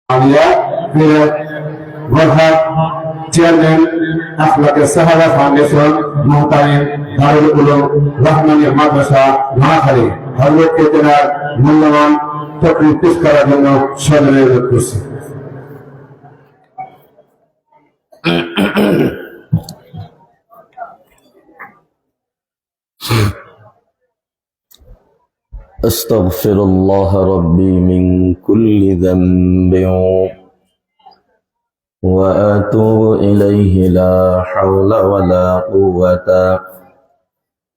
Alia Wahab chairman আখলাকে Sahara foundation মোহতামিম দারুল উলুম রহমানিয়া মাদ্রাসা নোয়াখালী হযরতকে তেনার মূল্যবান তকরির পেশ করার জন্য সদরে অনুরোধ করছি। أستغفر الله ربي من كل ذنب وأتوب إليه لا حول ولا قوة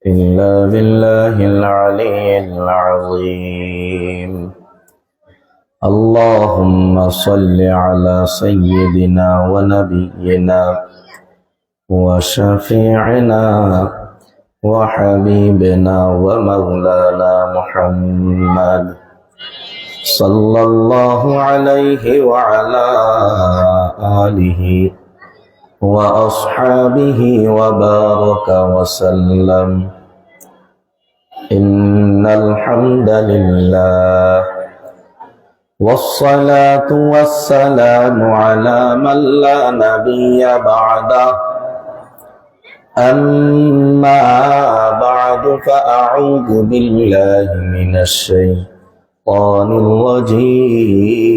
إلا بالله العلي العظيم اللهم صل على سيدنا ونبينا وشفيعنا وحبيبنا ومولانا محمد صلى الله عليه وعلى آله وأصحابه وبارك وسلم إن الحمد لله والصلاة والسلام على من لا نبي بعده أما بعد فأعوذ بالله من الشيطان الرجيم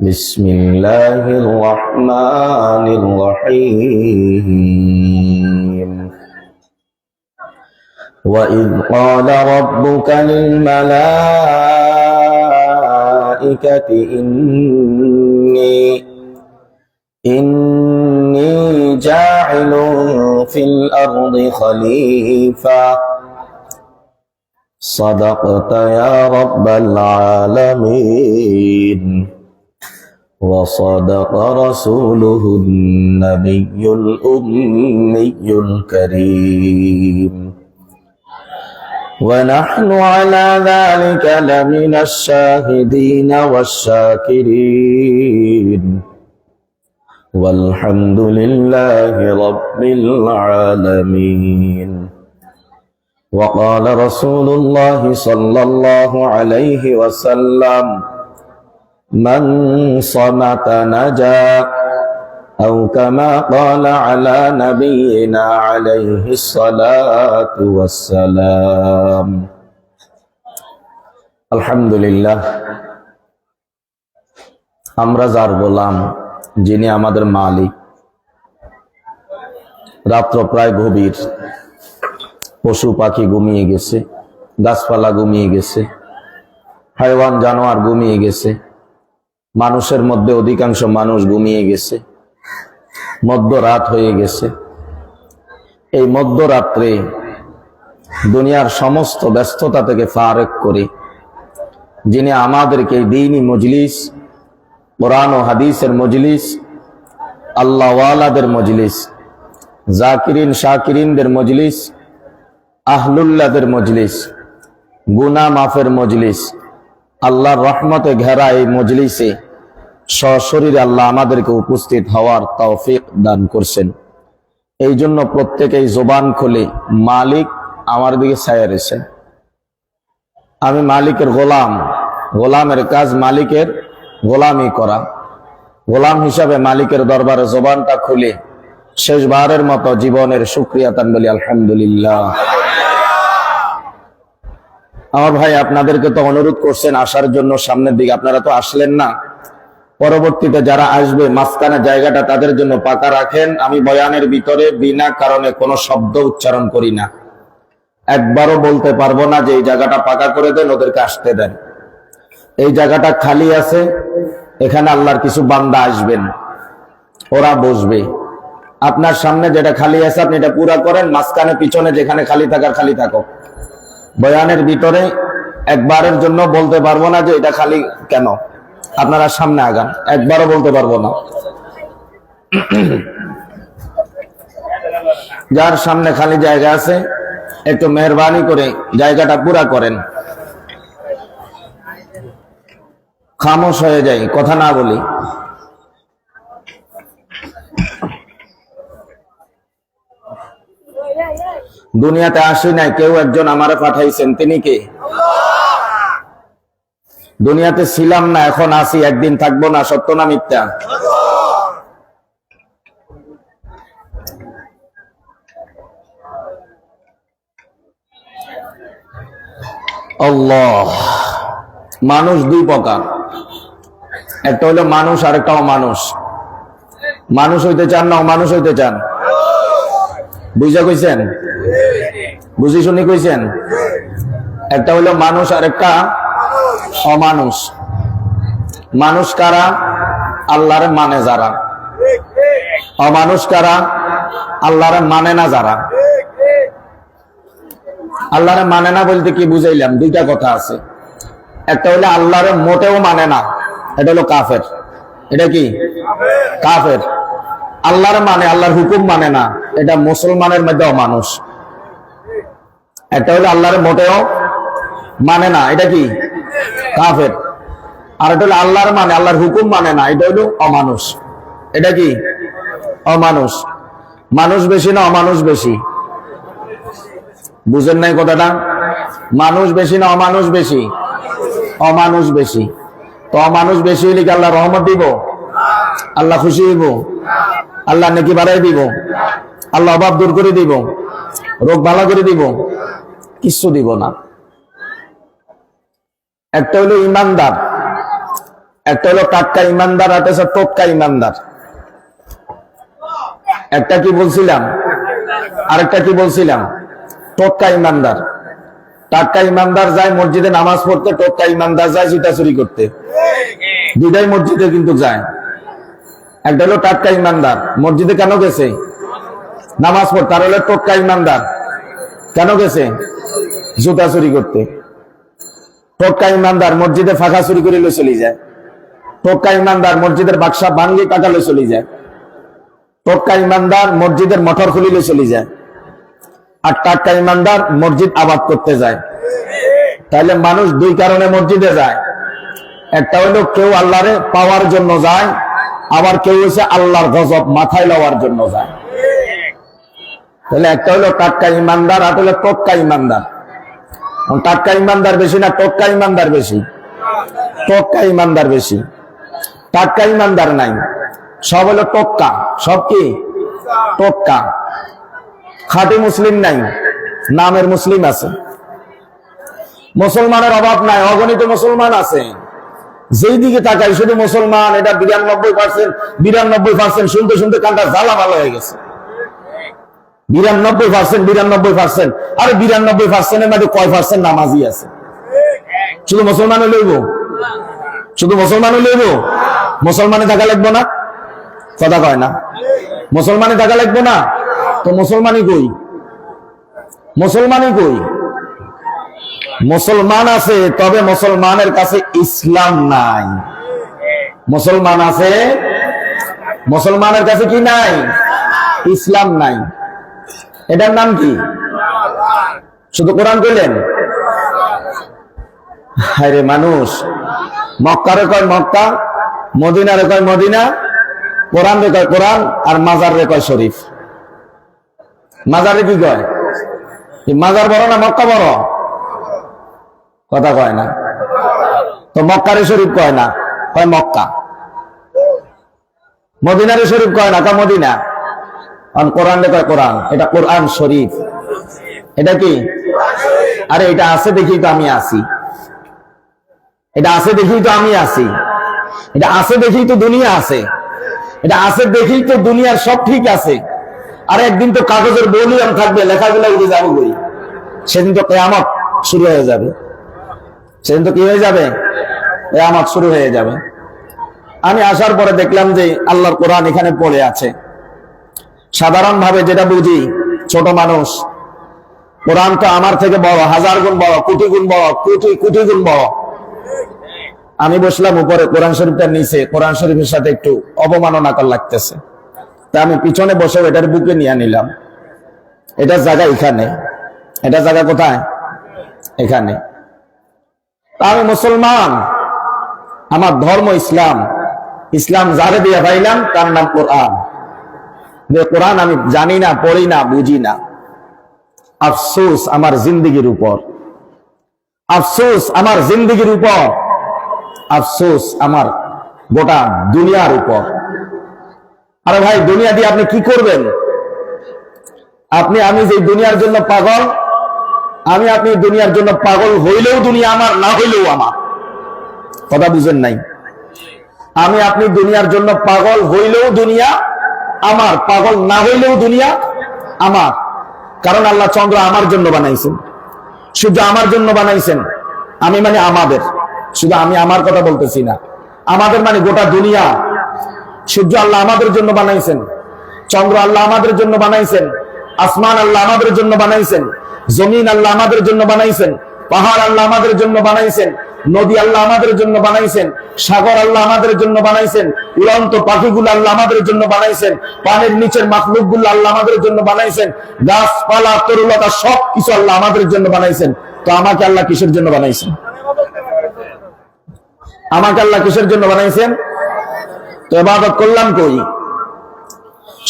بسم الله الرحمن الرحيم وإذ قال ربك للملائكة إني جاعل في الأرض خليفة صدقت يا رب العالمين وصدق رسوله النبي الأمي الكريم ونحن على ذلك لمن الشاهدين والشاكرين والحمد لله رب العالمين وقال رسول الله صلى الله عليه وسلم من صمت نجا أو كما قال على نبينا عليه الصلاة والسلام الحمد لله আমরা যার গোলাম যিনি আমাদের মালিক রাত্র প্রায় গভীর পশু পাখি ঘুমিয়ে গেছে গাছপালা ঘুমিয়ে গেছে হায়ওয়ান জানোয়ার ঘুমিয়ে গেছে মানুষের মধ্যে অধিকাংশ মানুষ ঘুমিয়ে গেছে মধ্যরাত হয়ে গেছে এই মধ্যরাত্রে দুনিয়ার সমস্ত ব্যস্ততা থেকে ফারেক করে যিনি আমাদেরকে দ্বীনি মজলিস কোরআন ও হাদিসের মজলিস আল্লাহ ওয়ালাদের মজলিস জাকিরিন শাকিরিনদের মজলিস আহলুল্লাহদের মজলিস গুনাহ মাফের মজলিস আল্লাহর রহমতে ঘেরা এই মজলিসে সশরীরে আল্লাহ আমাদেরকে উপস্থিত হওয়ার তৌফিক দান করছেন। এই জন্য প্রত্যেকেই জবান খুলে মালিক আমার দিকে ছায়া রেখেছেন। আমি মালিকের গোলাম, গোলামের কাজ মালিকের গোলামি করা। গোলাম হিসাবে মালিকের দরবারে জবানটা খুলে শেষবারের মতো জীবনের শুকরিয়া তান বলি আলহামদুলিল্লাহ। আমার ভাই আপনাদেরকে তো অনুরোধ করছেন আসার জন্য সামনের দিকে, আপনারা তো আসলেন না। পরবর্তীতে যারা আসবে মাঝখানে জায়গাটা তাদের জন্য পাকা রাখেন। আমি বয়ানের ভিতরে বিনা কারণে কোনো শব্দ উচ্চারণ করি না, একবারও বলতে পারবো না যে এই জায়গাটা পাকা করে দেন, ওদেরকে আসতে দেন। এই জায়গাটা খালি আছে, এখানে আল্লাহর কিছু বান্দা আসবেন, ওরা বসবে। আপনার সামনে যেটা খালি আছে আপনি এটা পুরা করেন, মাঝখানে পিছনে যেখানে খালি থাকার খালি থাকো। বয়ানের ভিতরে একবারের জন্য বলতে পারবো না যে এটা খালি কেন, আপনারা সামনে আগান, একবারও বলতে পারবো না। যার সামনে খালি জায়গা আছে একটু মেহরবানি করে জায়গাটা পুরা করেন। খামোশ হয়ে যাই, কথা না বলি। দুনিয়াতে আসি নাই, কেউ একজন আমারে পাঠাইছেন, তিনি কে? দুনিয়াতে ছিলাম না, এখন আছি, একদিন থাকবো না, সত্য না মিথ্যা? আল্লাহ। মানুষ দুই প্রকার, একটা হলো মানুষ আর একটা অমানুষ। মানুষ হইতে চান না অমানুষ হইতে চান? বুঝা কইছেন? বুঝি শুনি কইছেন? একটা হলো মানুষ আর একটা অমানুষ। মানুষ কারা? আল্লাহরে মানে যারা। অমানুষ কারা? আল্লাহরে মানে না যারা। আল্লাহরে মানে না বলতে কি বুঝাইলাম? দুইটা কথা আছে। একটা হলো আল্লাহরে মোটেও মানে না, এটা হলো কাফের। এটা কি? কাফের। আল্লাহরে মানে, আল্লাহর হুকুম মানে না, এটা মুসলমানের মধ্যে অমানুষ। একটা হলো আল্লাহরে মোটেও মানে না, এটা কি? কাফের। আর এটা হলো আল্লাহর মানে, আল্লাহর হুকুম মানে না, এটা হলো অমানুষ। এটা কি? অমানুষ। মানুষ বেশি না অমানুষ বেশি? বুঝেন নাই কথাটা? মানুষ বেশি না অমানুষ বেশি? অমানুষ বেশি। তো অমানুষ বেশি হলে কি আল্লাহ রহমত দিব? আল্লাহ খুশি হইব? আল্লাহ নেকি বাড়াই দিব? আল্লাহ অভাব দূর করে দিব? রোগ ভালো করে দিব? কিচ্ছু দিব না। একটা হলো ইমানদার, একটা হলো টাটকা ইমানদার, আর একটা হচ্ছে টোটকা ইমানদার। একটা কি বলছিলাম? আরেকটা কি বলছিলাম? টোটকা ইমানদার। টাটকা ইমানদার যায় মসজিদে নামাজ পড়তে, টোটকা ইমানদার যায় জুতা চুরি করতে। দুইটাই মসজিদে কিন্তু যায়। একটা হলো টাটকা ইমানদার, মসজিদে কেন গেছে? নামাজ পড়তে। আর হলো টোটকা ইমানদার, কেন গেছে? জুতা চুরি করতে। টোটকা ইমানদার মসজিদে ফাঁকা চুরি করে লই চলে যায়। টোটকা ইমানদার মসজিদের বাক্সা ভাঙ্গি টাকা লই চলে যায়। টোটকা ইমানদার মসজিদের মোটর খুলি লই চলে যায়। আর টাটকা ইমানদার মসজিদ আবাদ করতে যায়। তাহলে মানুষ দুই কারণে মসজিদে যায়। একটা হলো কেউ আল্লাহরে পাওয়ার জন্য যায়, আবার কেউ হচ্ছে আল্লাহর গজব মাথায় লওয়ার জন্য যায়। তাহলে একটা হলো টাটকা ইমানদার, আর হলো টোটকা ইমানদার। টাটকা ইমানদার বেশি না টোটকা ইমানদার বেশি? টোটকা ইমানদার বেশি। টাটকা ইমানদার নাই, সব হলো টোটকা। সব কি? টোটকা। খাঁটি মুসলিম নাই, নামের মুসলিম আছে। মুসলমানের অভাব নাই, অগণিত মুসলমান আছে। যেই দিকে তাকাই শুধু মুসলমান। এটা 92%। 92% শুনতে শুনতে কানটা জ্বালা ভালো হয়ে গেছে। 92%, 92%। আরে 92% এর মধ্যে কয় পার্সেন্ট নামাজি আছে? শুধু মুসলমান লইব? শুধু মুসলমান লইব? মুসলমানে থাকা লাগবো না? কথা কয় না? মুসলমানে থাকা লাগবো না? তো মুসলমানই কই? মুসলমানই কই? মুসলমান আছে, তবে মুসলমানের কাছে ইসলাম নাই। মুসলমান আছে, মুসলমানের কাছে কি নাই? ইসলাম নাই। এটার নাম কি? শুধু কোরআন কইলেন? হায়রে মানুষ, মক্কারে কয় মক্কা, মদিনারে কয় মদিনা, কোরআন রে কয় কোরআন, আর মাজার রে কয় শরীফ। মাজারে কি কয়? মাজার বড় না মক্কা বড়? কথা কয় না। তো মক্কারে শরীফ কয় না, কয় মক্কা। মদিনারে শরীফ কয় না, কয় মদিনা। কোরআন রে কয় কোরআন। এটা কোরআন শরীফ। এটা কি? আরে এটা আছে দেখি তো আমি আছি। এটা আছে দেখি তো আমি আছি। এটা আছে দেখি তো দুনিয়া আছে। এটা আছে দেখি তো দুনিয়ার সব ঠিক আছে। আর একদিন তো কাগজের ভলিউম থাকবে, লেখাগুলো উড়ে যাবো বই। সেদিন তো কিয়ামত শুরু হয়ে যাবে। সেদিন তো কি হয়ে যাবে? কিয়ামত শুরু হয়ে যাবে। আমি আসার পরে দেখলাম যে আল্লাহর কোরআন এখানে পড়ে আছে। সাধারণ ভাবে যেটা বুঝি, ছোট মানুষ, কোরআন তো আমার থেকে বড়, হাজার গুণ বড়, কোটি গুণ বড়, কোটি কোটি গুণ বড়। আমি বসলাম উপরে, কোরআন শরীফটার নিচে। কোরআন শরীফের সাথে একটু অবমাননা কর লাগতেছে। তা আমি পিছনে বসে এটার বুকে নিয়ে নিলাম। এটার জায়গা এখানে। এটার জায়গা কোথায়? এখানে। তা আমি মুসলমান, আমার ধর্ম ইসলাম। ইসলাম যারে দিয়ে পাইলাম তার নাম কোরআন। যে কোরআন আমি জানি না, পড়ি না, বুঝি না। আফসোস আমার জিন্দগির উপর, আফসোস আমার জিন্দগির উপর। আফসোস আমার গোটা দুনিয়ার উপর। আরে ভাই, দুনিয়া দিয়ে আপনি কি করবেন? আমি যে দুনিয়ার জন্য পাগল, আপনি দুনিয়ার জন্য পাগল হইলেও দুনিয়া আমার, না হইলেও আমার। কথা বুঝেন নাই? আপনি দুনিয়ার জন্য পাগল হইলেও দুনিয়া আমার, পাগল না হইলেও দুনিয়া আমার। কারণ আল্লাহ চন্দ্র আমার জন্য বানাইছেন, সূর্য আমার জন্য বানাইছেন। আমি মানে আমাদের, শুধু আমি আমার কথা বলতেছি না, আমাদের মানে গোটা দুনিয়া। সূর্য আল্লাহ আমাদের জন্য বানাইছেন, চন্দ্র আল্লাহ আমাদের জন্য বানাইছেন, আসমান আল্লাহ আমাদের জন্য বানাইছেন, জমিন আল্লাহ আমাদের জন্য বানাইছেন, পাহাড় আল্লাহ আমাদের জন্য বানাইছেন, নদী আল্লাহ আমাদের জন্য বানাইছেন, সাগর আল্লাহ আমাদের জন্য বানাইছেন, উড়ন্ত পাখিগুলো আল্লাহ আমাদের জন্য বানাইছেন, পানির নিচের মাখলুকগুলো আল্লাহ আমাদের জন্য বানাইছেন, গাছপালা তরুলতা সবকিছু আল্লাহ আমাদের জন্য বানাইছেন। তো আমাকে আল্লাহ কিসের জন্য বানাইছেন? আমাকে আল্লাহ কিসের জন্য বানাইছেন? তো ইবাদত করলাম কই?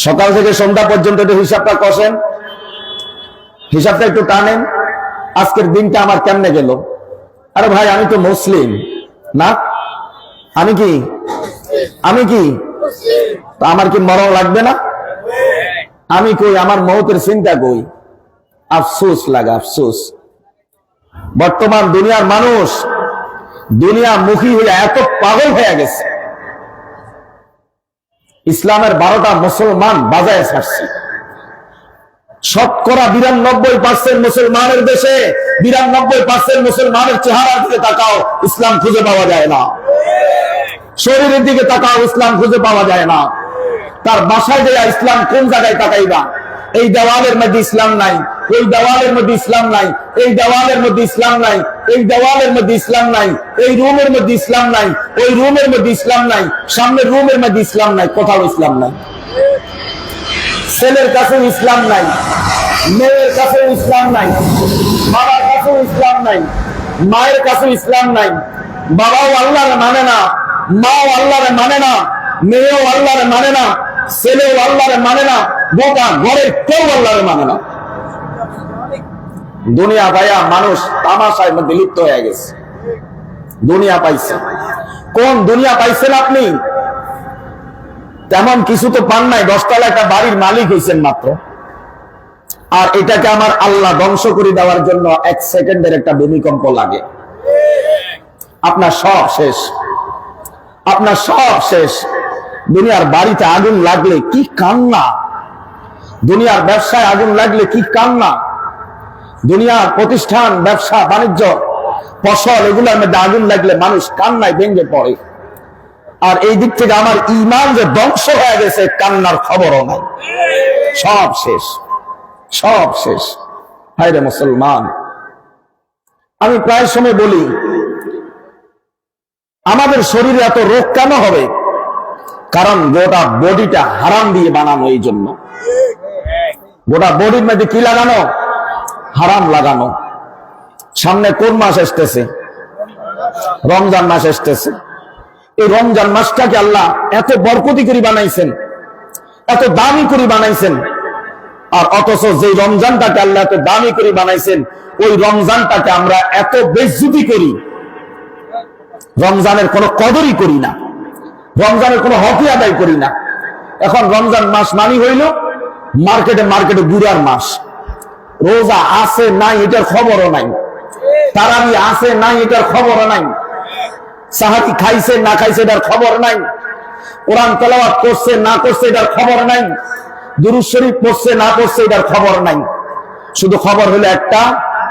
সকাল থেকে সন্ধ্যা পর্যন্ত একটু হিসাবটা কষেন, হিসাবটা একটু টানেন, আজকের দিনটা আমার কেমনে গেল। আরে ভাই, আমি তো মুসলিম না? আমি কি তো আমার কি মরণ লাগবে না? আমি কই, আমার মৌতের চিন্তা কই? আফসোস লাগে, আফসোস। বর্তমান দুনিয়ার মানুষ দুনিয়া মুখী হয়ে এত পাগল হয়ে গেছে, ইসলামের 12টা মুসলমান বাজায় ছাড়ছে। শতকরা 92% মুসলমানের দেশে 92% মুসলমানের চেহারার দিকে তাকাও, ইসলাম খুঁজে পাওয়া যায় না। শরীরের দিকে তাকাও, ইসলাম খুঁজে পাওয়া যায় না। তার বাসায় যায় ইসলাম কোন জায়গায় তাকাইবা? এই দেওয়ালের মধ্যে ইসলাম নাই, এই দেওয়ালের মধ্যে ইসলাম নাই, এই দেওয়ালের মধ্যে ইসলাম নাই, এই দেওয়ালের মধ্যে ইসলাম নাই, এই রুমের মধ্যে ইসলাম নাই, ওই রুমের মধ্যে ইসলাম নাই, সামনের রুমের মধ্যে ইসলাম নাই, কোথাও ইসলাম নাই। ছেলের কাছেও ইসলাম নাই, মেয়ের কাছেও ইসলাম নাই, বাবার কাছেও ইসলাম নাই, মায়ের কাছেও ইসলাম নাই। বাবাও আল্লাহরে মানে না, মাও আল্লাহরে মানে না, মেয়েও আল্লাহরে মানে না, ছেলেও আল্লাহরে মানে না, গোটা ঘরের কেউ আল্লাহরে মানে না। দুনিয়া পাইয়া মানুষ তামাশার মধ্যে লিপ্ত হয়ে গেছে। দুনিয়া পাইছে, কোন দুনিয়া পাইছেন আপনি? তেমন কিছু তো পান নাই, 10 তলা একটা বাড়ির মালিক হয়েছেন মাত্র। আর এটাকে আমার আল্লাহ ধ্বংস করে দেওয়ার জন্য 1 সেকেন্ডের একটা ভূমিকম্প লাগে, আপনার সব শেষ, আপনার সব শেষ। দুনিয়ার বাড়িতে আগুন লাগলে কি কান্না, দুনিয়ার ব্যবসায় আগুন লাগলে কি কান্না, দুনিয়ার প্রতিষ্ঠান, ব্যবসা বাণিজ্য, ফসল, এগুলোর মধ্যে আগুন লাগলে মানুষ কান্নায় ভেঙে পড়ে। আর এই দিক থেকে আমার ঈমান যে ধ্বংস হয়ে গেছে, কান্নার খবরও নাই, সব শেষ, সব শেষ। হায় রে মুসলমান, আমি প্রায় সময় বলি, আমাদের শরীরে এত রোগ কেন হবে? কারণ গোটা বডিটা হারাম দিয়ে বানানো। এই জন্য গোটা বডির মধ্যে কি লাগানো? হারাম লাগানো। সামনে কোন মাস আসতেছে? রমজান মাস আসতেছে। এই রমজান মাসটাকে আল্লাহ এত বরকতি করে বানাইছেন, এত দামি করে বানাইছেন। আর অথচ যে রমজানটাকে আল্লাহ এত দামি করে বানাইছেন, ওই রমজানটাকে আমরা এত বেইজ্জতি করি, রমজানের কোনো কদরই করি না, রমজানের কোনো হকই আদায় করি না। এখন রমজান মাস মানি হইল মার্কেটে মার্কেটে বুড়ার মাস। রোজা আছে নাই এটার খবরও নাই, তারাবি আছে নাই এটার খবরও নাই, সাহাবী খাইছে না খাইছে এটার খবর নাই, কোরআন তেলাওয়াত করছে না করছে এটার খবর নাই, দুরূদ শরীফ পড়ছে না পড়ছে এটার খবর নাই। শুধু খবর হলো একটা,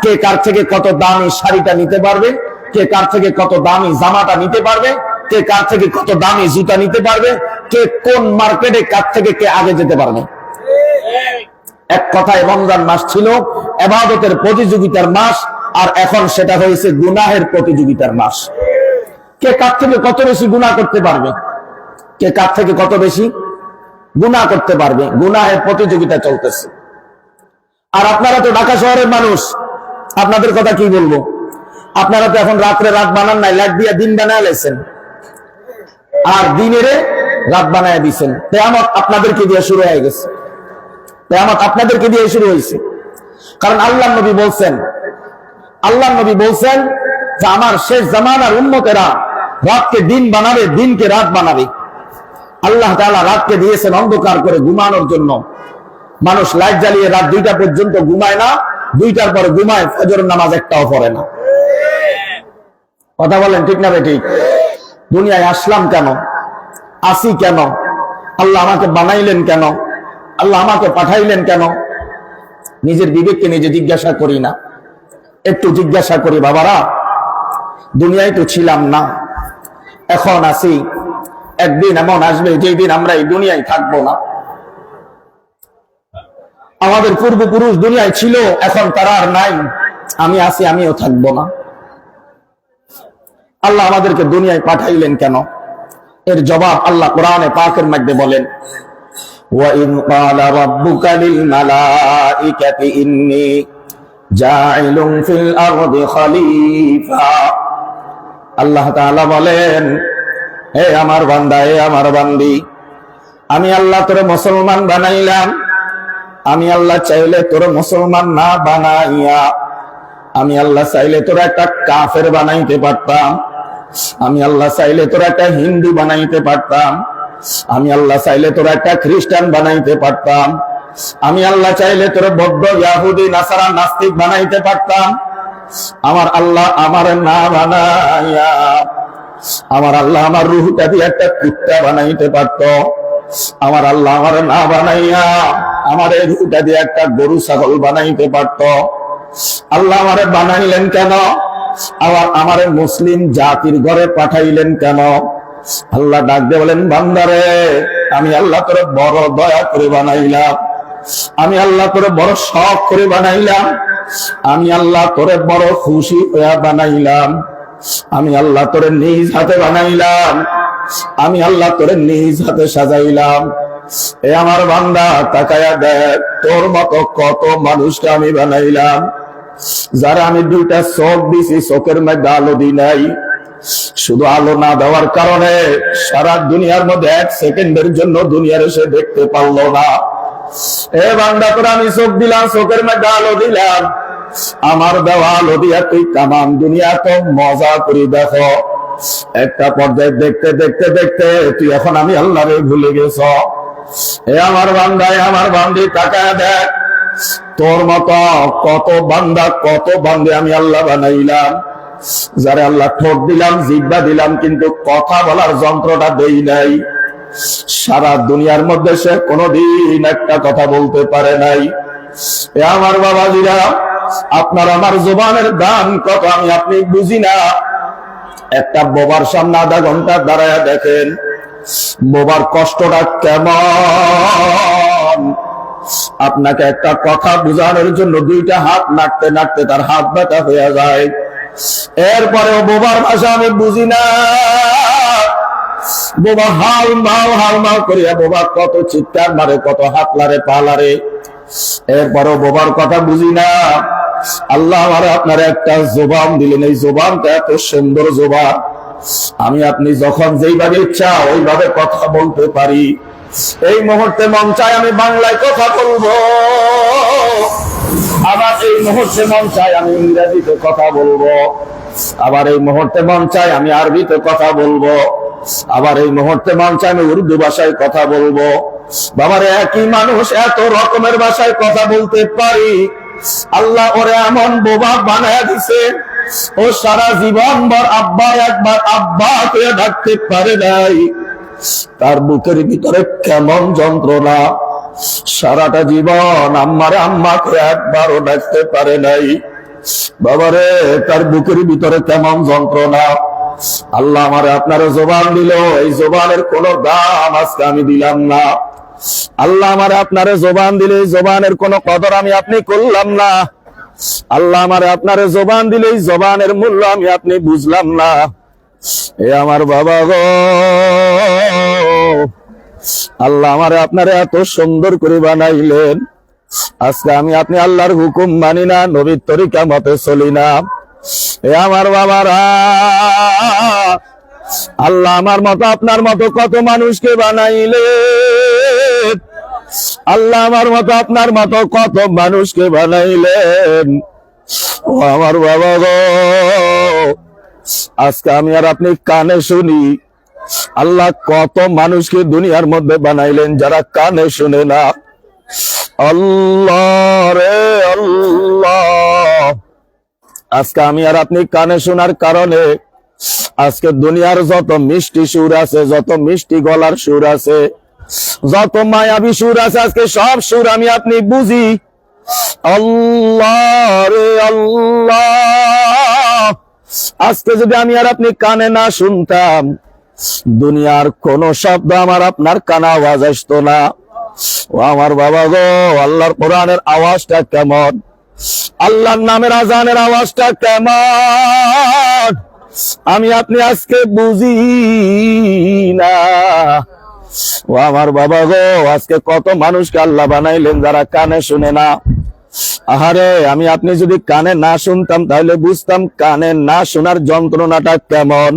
কে কার থেকে কত দামি শাড়িটা নিতে পারবে, কে কার থেকে কত দামি জামাটা নিতে পারবে, কে কার থেকে কত দামি জুতা নিতে পারবে, কে কোন মার্কেটে কার থেকে কে আগে যেতে পারবে। এক কথায় রমজান মাস ছিল ইবাদতের প্রতিযোগিতার মাস, আর এখন সেটা হয়েছে গুনাহের প্রতিযোগিতার মাস। কে কার থেকে কত বেশি গুনাহ করতে পারবে, কে কার থেকে কত বেশি গুনাহ করতে পারবে, গুনাহের প্রতিযোগিতা চলতেছে। আর আপনারা তো ঢাকা শহরের মানুষ, আপনাদের কথা কি বলবো? আপনারা তো এখন রাত্রে রাত বানান নাই, লাইট দিয়ে দিন বানায় লেছেন, আর দিনেরে রাত বানায় দিচ্ছেন। কিয়ামত আপনাদেরকে দিয়ে শুরু হয়ে গেছে, কিয়ামত আপনাদেরকে দিয়ে শুরু হয়েছে। কারণ আল্লাহর নবী বলছেন যে আমার শেষ জামানার উম্মতেরা রাতকে দিন বানাবে, দিনকে রাত বানাবে। আল্লাহ তাআলা রাতকে দিয়েছেন অন্ধকার করে ঘুমানোর জন্য। মানুষ লাইট জ্বালিয়ে রাত 2টা পর্যন্ত ঘুমায় না, 2টার পরে ঘুমায়, ফজরের নামাজ একটাও পড়ে না। কথা বলেন ঠিক না ঠিক? দুনিয়ায় আসলাম কেন? আসি কেন? আল্লাহ আমাকে বানাইলেন কেন? আল্লাহ আমাকে পাঠাইলেন কেন? নিজের বিবেককে নিজে জিজ্ঞাসা করি না? একটু জিজ্ঞাসা করি, বাবারা, দুনিয়ায় তো ছিলাম না, এখন আসি, একদিন এমন আসবে যেই দিন আমরা এই দুনিয়ায় থাকবো না। আমাদের পূর্বপুরুষ দুনিয়ায় ছিল, এখন তারা আর নাই, আমি আসি, আমিও থাকবো না। আল্লাহ আমাদেরকে দুনিয়ায় পাঠাইলেন কেন? এর জবাব আল্লাহ কোরআনে পাকের মধ্যে বলেন, وَإِذْ قَالَ رَبُّكَ لِلْمَلَائِكَةِ إِنِّي جَاعِلٌ فِي الْأَرْضِ خَلِيفَةً। আল্লাহ তাআলা বলেন, হে আমার বান্দা, হে আমার বান্দি, আমি আল্লাহ তোরে মুসলমান বানাইলাম। আমি আল্লাহ চাইলে তোরে মুসলমান না বানাইয়া, আমি আল্লাহ চাইলে তোরা একটা কাফের বানাইতে পারতাম। আমি আল্লাহ চাইলে তোরা একটা হিন্দু বানাইতে পারতাম। আমি আল্লাহ চাইলে তোরা একটা খ্রিস্টান বানাইতে পারতাম। আমি আল্লাহ চাইলে তোরা বৌদ্ধ, ইহুদি, নাসারা, নাস্তিক বানাইতে পারতাম। আমার আল্লাহ আমার না বানাইয়া, আমার আল্লাহ আমার রূহটা দিয়ে একটা কুত্তা বানাইতে পারত। আমার আল্লাহ আমার না বানাইয়া আমার এই রূহটা দিয়ে একটা গরু ছাগল বানাইতে পারত। আল্লাহ আমারে বানাইলেন কেন? আবার আমারে মুসলিম জাতির ঘরে পাঠাইলেন কেন? আল্লাহ ডাক দিয়ে বলেন, বান্দারে, আমি আল্লাহ তোরে বড় দয়া করে বানাইলাম। আমি আল্লাহ তোরে বড় শখ করে বানাইলাম। আমি আল্লাহ তোরে বড় খুশি হয়ে বানাইলাম। আমি আল্লাহ তোরে নিজ হাতে বানাইলাম। আমি আল্লাহ তোরে নিজ হাতে সাজাইলাম। এ আমার বান্দা, তাকায়া দেখ, তোর মতো কত মানুষকে আমি বানাইলাম, যারা আমি 2টা চোখ দিছি, চোখের মধ্যে আলো দিই নাই। শুধু আলো না দেওয়ার কারণে সারা দুনিয়ার মধ্যে 1 সেকেন্ডের জন্য দুনিয়ার এসে দেখতে পারলো না। এ বান্দা, তোর আমি চোখ দিলাম, চোখের মধ্যে আলো দিলাম। আমার দেওয়া আলো দিয়া তুই তামাম দুনিয়া তো মজা করি দেখো। একটা পর্যায়ে দেখতে দেখতে দেখতে তুই এখন আমি আল্লাহরে ভুলে গেছ। এ আমার বান্দা, আমার বান্দি, তাকায় দেখ, তোর মতো কত বান্দা, কত বান্দে আমি আল্লাহ বানাইলাম, যারা আল্লাহ ঠোঁট দিলাম, জিহ্বা দিলাম, কিন্তু কথা বলার যন্ত্রটা দেই নাই। সারা দুনিয়ার মধ্যে সে কোনোদিন একটা কথা বলতে পারে নাই। এ আমার বাবাজিরা, আপনার আমার জবানের দাম কত আমি আপনি বুঝি না। একটা বোবার সামনে আধা ঘন্টা দাঁড়ায় দেখেন, বোবার কষ্টটা কেমন। আপনাকে একটা কথা বোঝানোর জন্য 2টা হাত নাড়তে নাড়তে তার হাত ব্যথা হয়ে যায়। এরপরেও বোবার ভাষা আমি বুঝি না। বোবা হাউমাউ করিয়া বোবা কত চিৎকার মারে, কত হাত লারে, পা লারে, এরপরেও বোবার কথা বুঝি না। আল্লাহ আমার আপনার একটা জবান দিলেন, এই জবানটা এত সুন্দর জবান, আমি আপনি যখন যেইভাবে ইচ্ছা ওইভাবে কথা বলতে পারি। এই মুহূর্তে মন চায় আমি বাংলায় কথা বলবো, আবার এই মুহূর্তে মন চায় আমি ইংরেজিতে কথা বলবো, আবার এই মুহূর্তে মন চায় আমি আরবিতে কথা বলবো, আবার এই মুহূর্তে মন চায় আমি উর্দু ভাষায় কথা বলবো। বাবার একই মানুষ এত রকমের ভাষায় কথা বলতে পারি। আল্লাহ ওরে এমন বোবা বানায় দিছে, ও সারা জীবন ভর আব্বা একবার আব্বা হয়ে ডাকতে পারে নাই। তার বুকের ভিতরে কেমন যন্ত্রণা, সারাটা জীবন আম্মারে আম্মা করে একবারও ডাকতে পারে নাই। বাবারে, তার বুকের ভিতরে কেমন যন্ত্রণা। আল্লাহ আমারে আপনার জবান দিল, এই জবানের কোন দাম আজকে আমি দিলাম না। আল্লাহ আমারে আপনারে জবান দিলে এই জবানের কোন কদর আমি আপনি করলাম না। আল্লাহ আমারে আপনারে জবান দিলে এই জবানের মূল্য আমি আপনি বুঝলাম না। এ আমার বাবা গো, আল্লাহ আমারে আপনারে এত সুন্দর করে বানাইলেন, আজকে আমি আপনি আল্লাহর হুকুম মানি না, নবীর তরিকা মতে চলি না। এ আমার বাবারা, আল্লাহ আমার মতো আপনার মতো কত মানুষকে বানাইলেন। আল্লাহ আমার মতো আপনার মতো কত মানুষকে বানাইলেন। ও আমার বাবা গো, আজকে আমি আর আপনি কানে শুনি, আল্লাহ কত মানুষকে দুনিয়ার মধ্যে বানাইলেন যারা কানে শুনে না। আল্লাহ রে আল্লাহ, আজকে আমি আর আপনি কানে শোনার কারণে আজকে দুনিয়ার যত মিষ্টি সুর আছে, যত মিষ্টি গলার সুর আছে, যত মায়াবী সুর আছে, আজকে সব সুর আমি আপনি বুঝি। আল্লাহ রে আল্লাহ, আজকে যদি আমি আর আপনি কানে না শুনতাম, দুনিয়ার কোন শব্দ আমার আপনার কানে আওয়াজ আসতো না। ও আমার বাবা গো, আল্লাহর কোরআনের আওয়াজটা কেমন, আল্লাহর নামের আজানের আওয়াজটা কেমন, আমি আপনি আজকে বুঝি না। ও আমার বাবা গো, আজকে কত মানুষকে আল্লাহ বানাইলেন যারা কানে শুনে না। আহারে, আমি আপনি যদি কানে না শুনতাম তাহলে বুঝতাম কানে না শোনার যন্ত্রণাটা কেমন।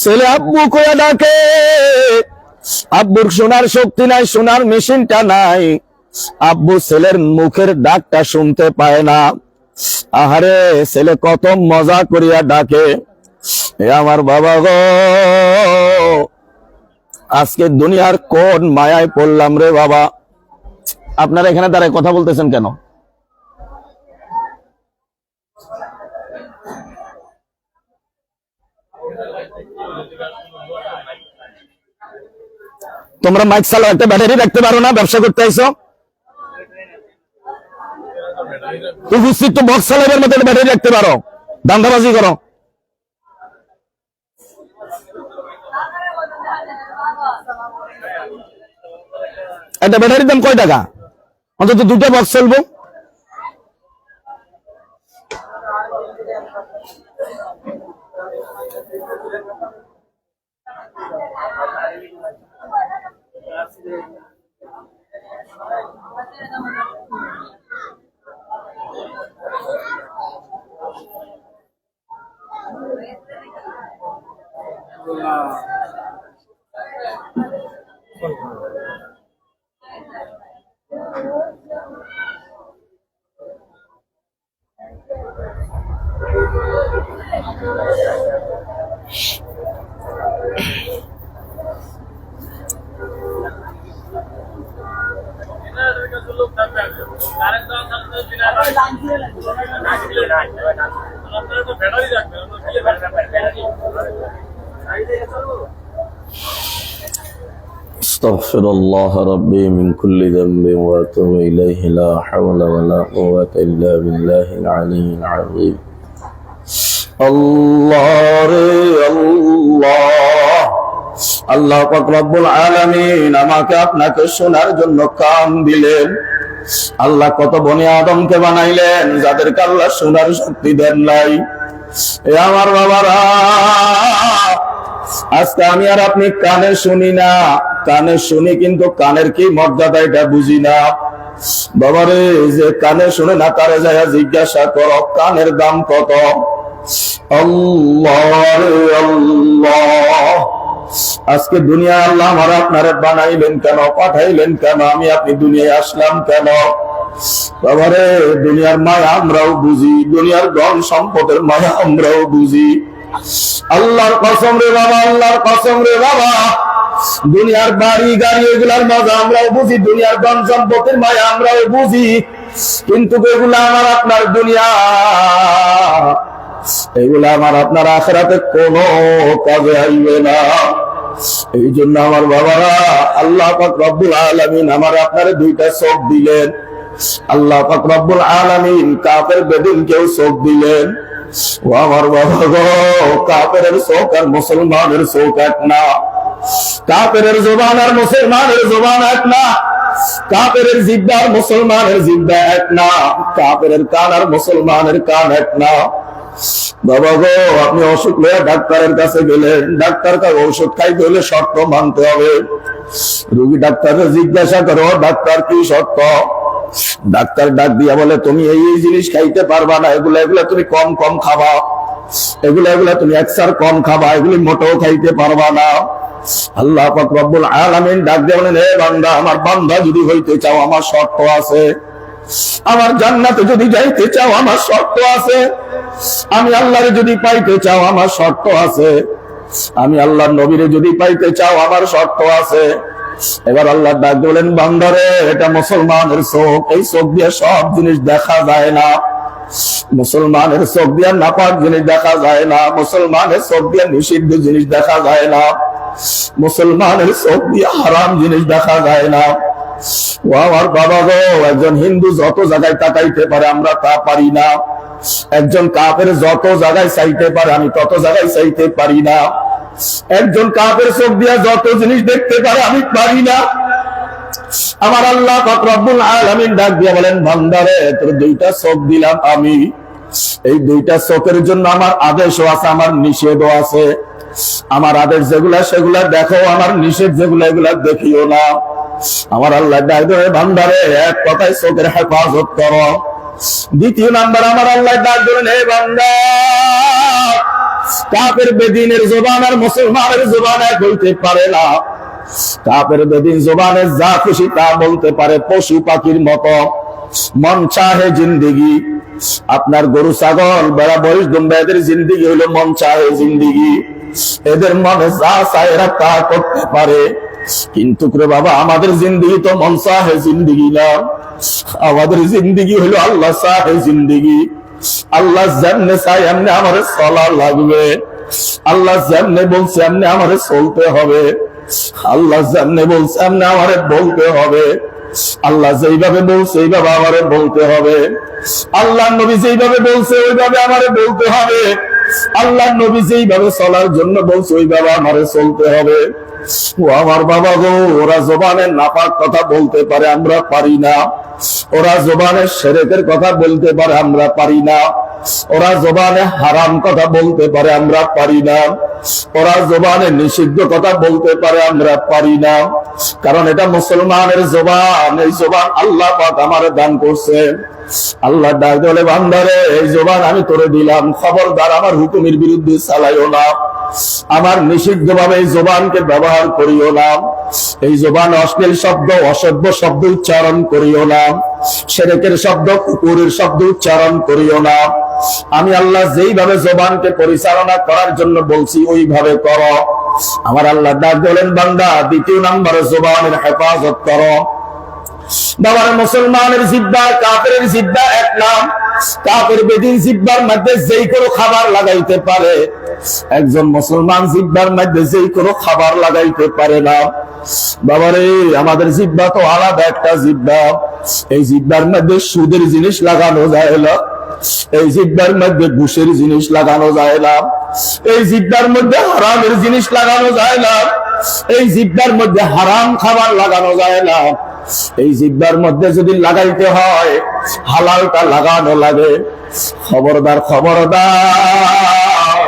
ছেলে আব্বু কয়ে ডাকে, আব্বুর শোনার শক্তি নাই, শোনার মেশিনটা নাই, আব্বু ছেলের মুখের ডাকটা শুনতে পায় না। আহারে, ছেলে কত মজা করিয়া ডাকে। এ আমার বাবা গো, আজকে দুনিয়ার কোন মায়ায় পড়লাম রে বাবা। আপনারা এখানে দাঁড়ায় কথা বলতেছেন কেন? তোমরা মাইক চালাও, একটা ব্যাটারি রাখতে পারো না? ব্যবসা করতে আইছো, উপস্থিত তো বক্স চালাবার মতো ব্যাটারি রাখতে পারো, দান্দাবাজি করো। একটা ব্যাটারির দাম কয় টাকা? অন্তত দুটো বক্স চলবো। استغفر الله ربي من كل ذنب واتوب اليه لا حول ولا قوة الا بالله العلي العظيم الله الله আল্লাহ পাক রব্বুল আলামিন আমাকে আপনাকে শোনার জন্য কান দিলেন। আল্লাহ কত বনি আদমকে বানাইলেন যাদেরকে আল্লাহ শোনার শক্তি দেন নাই। এ আমার বাবারা, আজকে আমি আর আপনি কানে শুনি না, কানে শুনি কিন্তু কানের কি মর্যাদা এটা বুঝি না। বাবারে, যে কানে শুনে না তারে যায় জিজ্ঞাসা করো কানের দাম কত। আল্লাহ আল্লাহ, আজকে দুনিয়া আল্লাহ আমার আপনারে বানাইলেন কেন, পাঠাইলেন কেন, আমি আপনি দুনিয়ায় আসলাম কেন? বাবারে, দুনিয়ার মায়া আমরাও বুঝি, দুনিয়ার ধন সম্পদের মায়া আমরাও বুঝি। আল্লাহর কসম রে বাবা, আল্লাহর কসম রে বাবা, দুনিয়ার বাড়ি গাড়ি এগুলার মজা আমরাও বুঝি, দুনিয়ার ধন সম্পদের মায়া আমরাও বুঝি, কিন্তু এগুলা আমার আপনার দুনিয়া, এগুলা আমার আপনার আখিরাতে কোনো কাজে আইবে না। এই জন্য আমার বাবারা, আল্লাহ পাক রব্বুল আলামিন আমার আপনার দুইটা চোখ দিলেন। আল্লাহ পাক রব্বুল আলামিন কাফের বেদিনকেও চোখ দিলেন। ও আমার বাবা গো, কাফেরের চোখ আর মুসলমানের চোখ এক না, কাফেরের জবান আর মুসলমানের জবান এক না, কাফেরের জিহ্বা আর মুসলমানের জিহ্বা এক না, কাফেরের কান আর মুসলমানের কান এক না। বাবা গো, আপনি অসুখ লয়ে ডাক্তারের কাছে গেলেন, ডাক্তার কাছে ঔষধ খাইতে হলে শর্ত মানতে হবে। রোগী ডাক্তারকে জিজ্ঞাসা করো ডাক্তার কি শর্ত? ডাক্তার ডাক দিয়া বলে তুমি এই এই জিনিস খাইতে পারবা না, এগুলা এগুলা তুমি কম কম খাবা, এগুলা এগুলা তুমি একসার কম খাবা, এগুলি মোটেও খাইতে পারবা না। আল্লাহ পাক রব্বুল আলামিন ডাক দিয়ে বলেন, হে বান্দা, আমার বান্দা যদি হইতে চাও আমার শর্ত আছে। আমার জান্নাতে যদি যাইতে চাও আমার শর্ত আছে, আমি আল্লাহরে যদি পাইতে চাও আমার শর্ত আছে, আমি আল্লাহর নবীরে যদি পাইতে চাও আমার শর্ত আছে। এবার আল্লাহ ডাক বলেন, বান্দারে এটা মুসলমানের চোখ, এই চোখ দিয়ে সব জিনিস দেখা যায় না। মুসলমানের চোখ দিয়ে নাপাক জিনিস দেখা যায় না, মুসলমানের চোখ দিয়ে নিষিদ্ধ জিনিস দেখা যায় না, মুসলমানের চোখ দিয়ে হারাম জিনিস দেখা যায় না। ও আমার বাবা গো, একজন হিন্দু যত জায়গায় তাকাইতে পারে আমরা তা পারি না। একজন কাফের যত জায়গায় চাইতে পারে আমি তত জায়গায় চাইতে পারি না। একজন কাফের চোখ দিয়ে যত জিনিস দেখতে পারে আমি পারি না। আমার আল্লাহ পাক রব্বুল আলামিন ডাক দিয়ে বলেন, বান্দারে তোর দুইটা চোখ দিলাম আমি, এই দুইটা চোখের জন্য আমার আদেশও আছে, আমার নিষেধও আছে। আমার আদেশ যেগুলা সেগুলা দেখো, আমার নিষেধ যেগুলা এগুলা দেখিও না। আমার আল্লাহ ডাক দিয়ে, বান্দারে এক কথায় চোখের হেফাজত করো। দ্বিতীয় নাম্বার আমার আল্লাহ ডাক দিলেন, হে বান্দা, কাফের বেদিনের জবান আর মুসলমানের জবান এক হইতে পারে না। কাফের বেদিন জবানে যা খুশি তা বলতে পারে, পশু পাখির মতো মন চাহে জিন্দিগি। আপনার গরু ছাগল বেড়া বয়স দুম্বা এদের জিন্দিগি হইলো মন চাহে জিন্দিগি, এদের মনে যা চায় এরা তা করতে পারে। কিন্তু রে বাবা, আমাদের জিন্দিগি তো মন চাহে জিন্দিগি না, আমাদের জিন্দিগি হইলো আল্লাহ চাহে জিন্দিগি। আল্লাহ যেমনে চাই এমনি আমার চলা লাগবে, আল্লাহ যেমনে বলছে এমনি আমার চলতে হবে, আল্লাহ যেমনে বলছে এমনি আমারে বলতে হবে, আল্লাহ যেইভাবে বলছে এইভাবে আমারে বলতে হবে, আল্লাহ নবী যেইভাবে বলছে ওইভাবে আমারে বলতে হবে, আল্লাহ নবী যেইভাবে চলার জন্য বলছে ওইভাবে আমারে চলতে হবে। ও আমার বাবা গো, ওরা জবানের নাপাক কথা বলতে পারে, আমরা পারি না। ওরা জবানের শিরকের কথা বলতে পারে, আমরা পারি না। ওরা জবানে হারাম কথা বলতে পারে, আমরা পারি না। ওরা জবানে নিষিদ্ধ কথা বলতে পারে, আমরা পারি না। কারণ এটা মুসলমানের জবান, এই জবান আল্লাহ পাক আমারে দান করছে। আল্লাহ ডাক বলে, বান্দারে এই জবান আমি তোরে দিলাম, খবরদার আমার হুকুমের বিরুদ্ধে চালাইও না, আমার নিষিদ্ধ ভাবে এই জবানকে ব্যবহার করিও না। এই জবান অশ্লীল শব্দ অসভ্য শব্দ উচ্চারণ করিও না, শিরকের শব্দ কুকুরের শব্দ উচ্চারণ করিও না। আমি আল্লাহ যেইভাবে জবানকে পরিচালনা করার জন্য বলছি ওইভাবে করো। আমার আল্লাহ ডাক বলেন, বান্দা দ্বিতীয় নম্বরে জবানের হেফাজত করো। বাবার মুসলমানের জিব্বা কাফের জিব্বা এক নাম। কাফের বেদিন জিব্বার মধ্যে যেই কোনো খাবার লাগাইতে পারে, একজন মুসলমান জিব্বার মধ্যে যেই কোনো খাবার লাগাইতে পারে না। বাবারে আমাদের জিব্বা তো আলাদা একটা জিব্বা। এই জিব্বার মধ্যে সুদের জিনিস লাগানো যায় না, এই জিব্বার মধ্যে ঘুষের জিনিস লাগানো যায় না, এই জিব্বার মধ্যে হারামের জিনিস লাগানো যায় না, এই জিব্বার মধ্যে হারাম খাবার লাগানো যায় না। এই জিব্বার মধ্যে যদি লাগাইতে হয় হালালটা লাগানো লাগে। খবরদার খবরদার,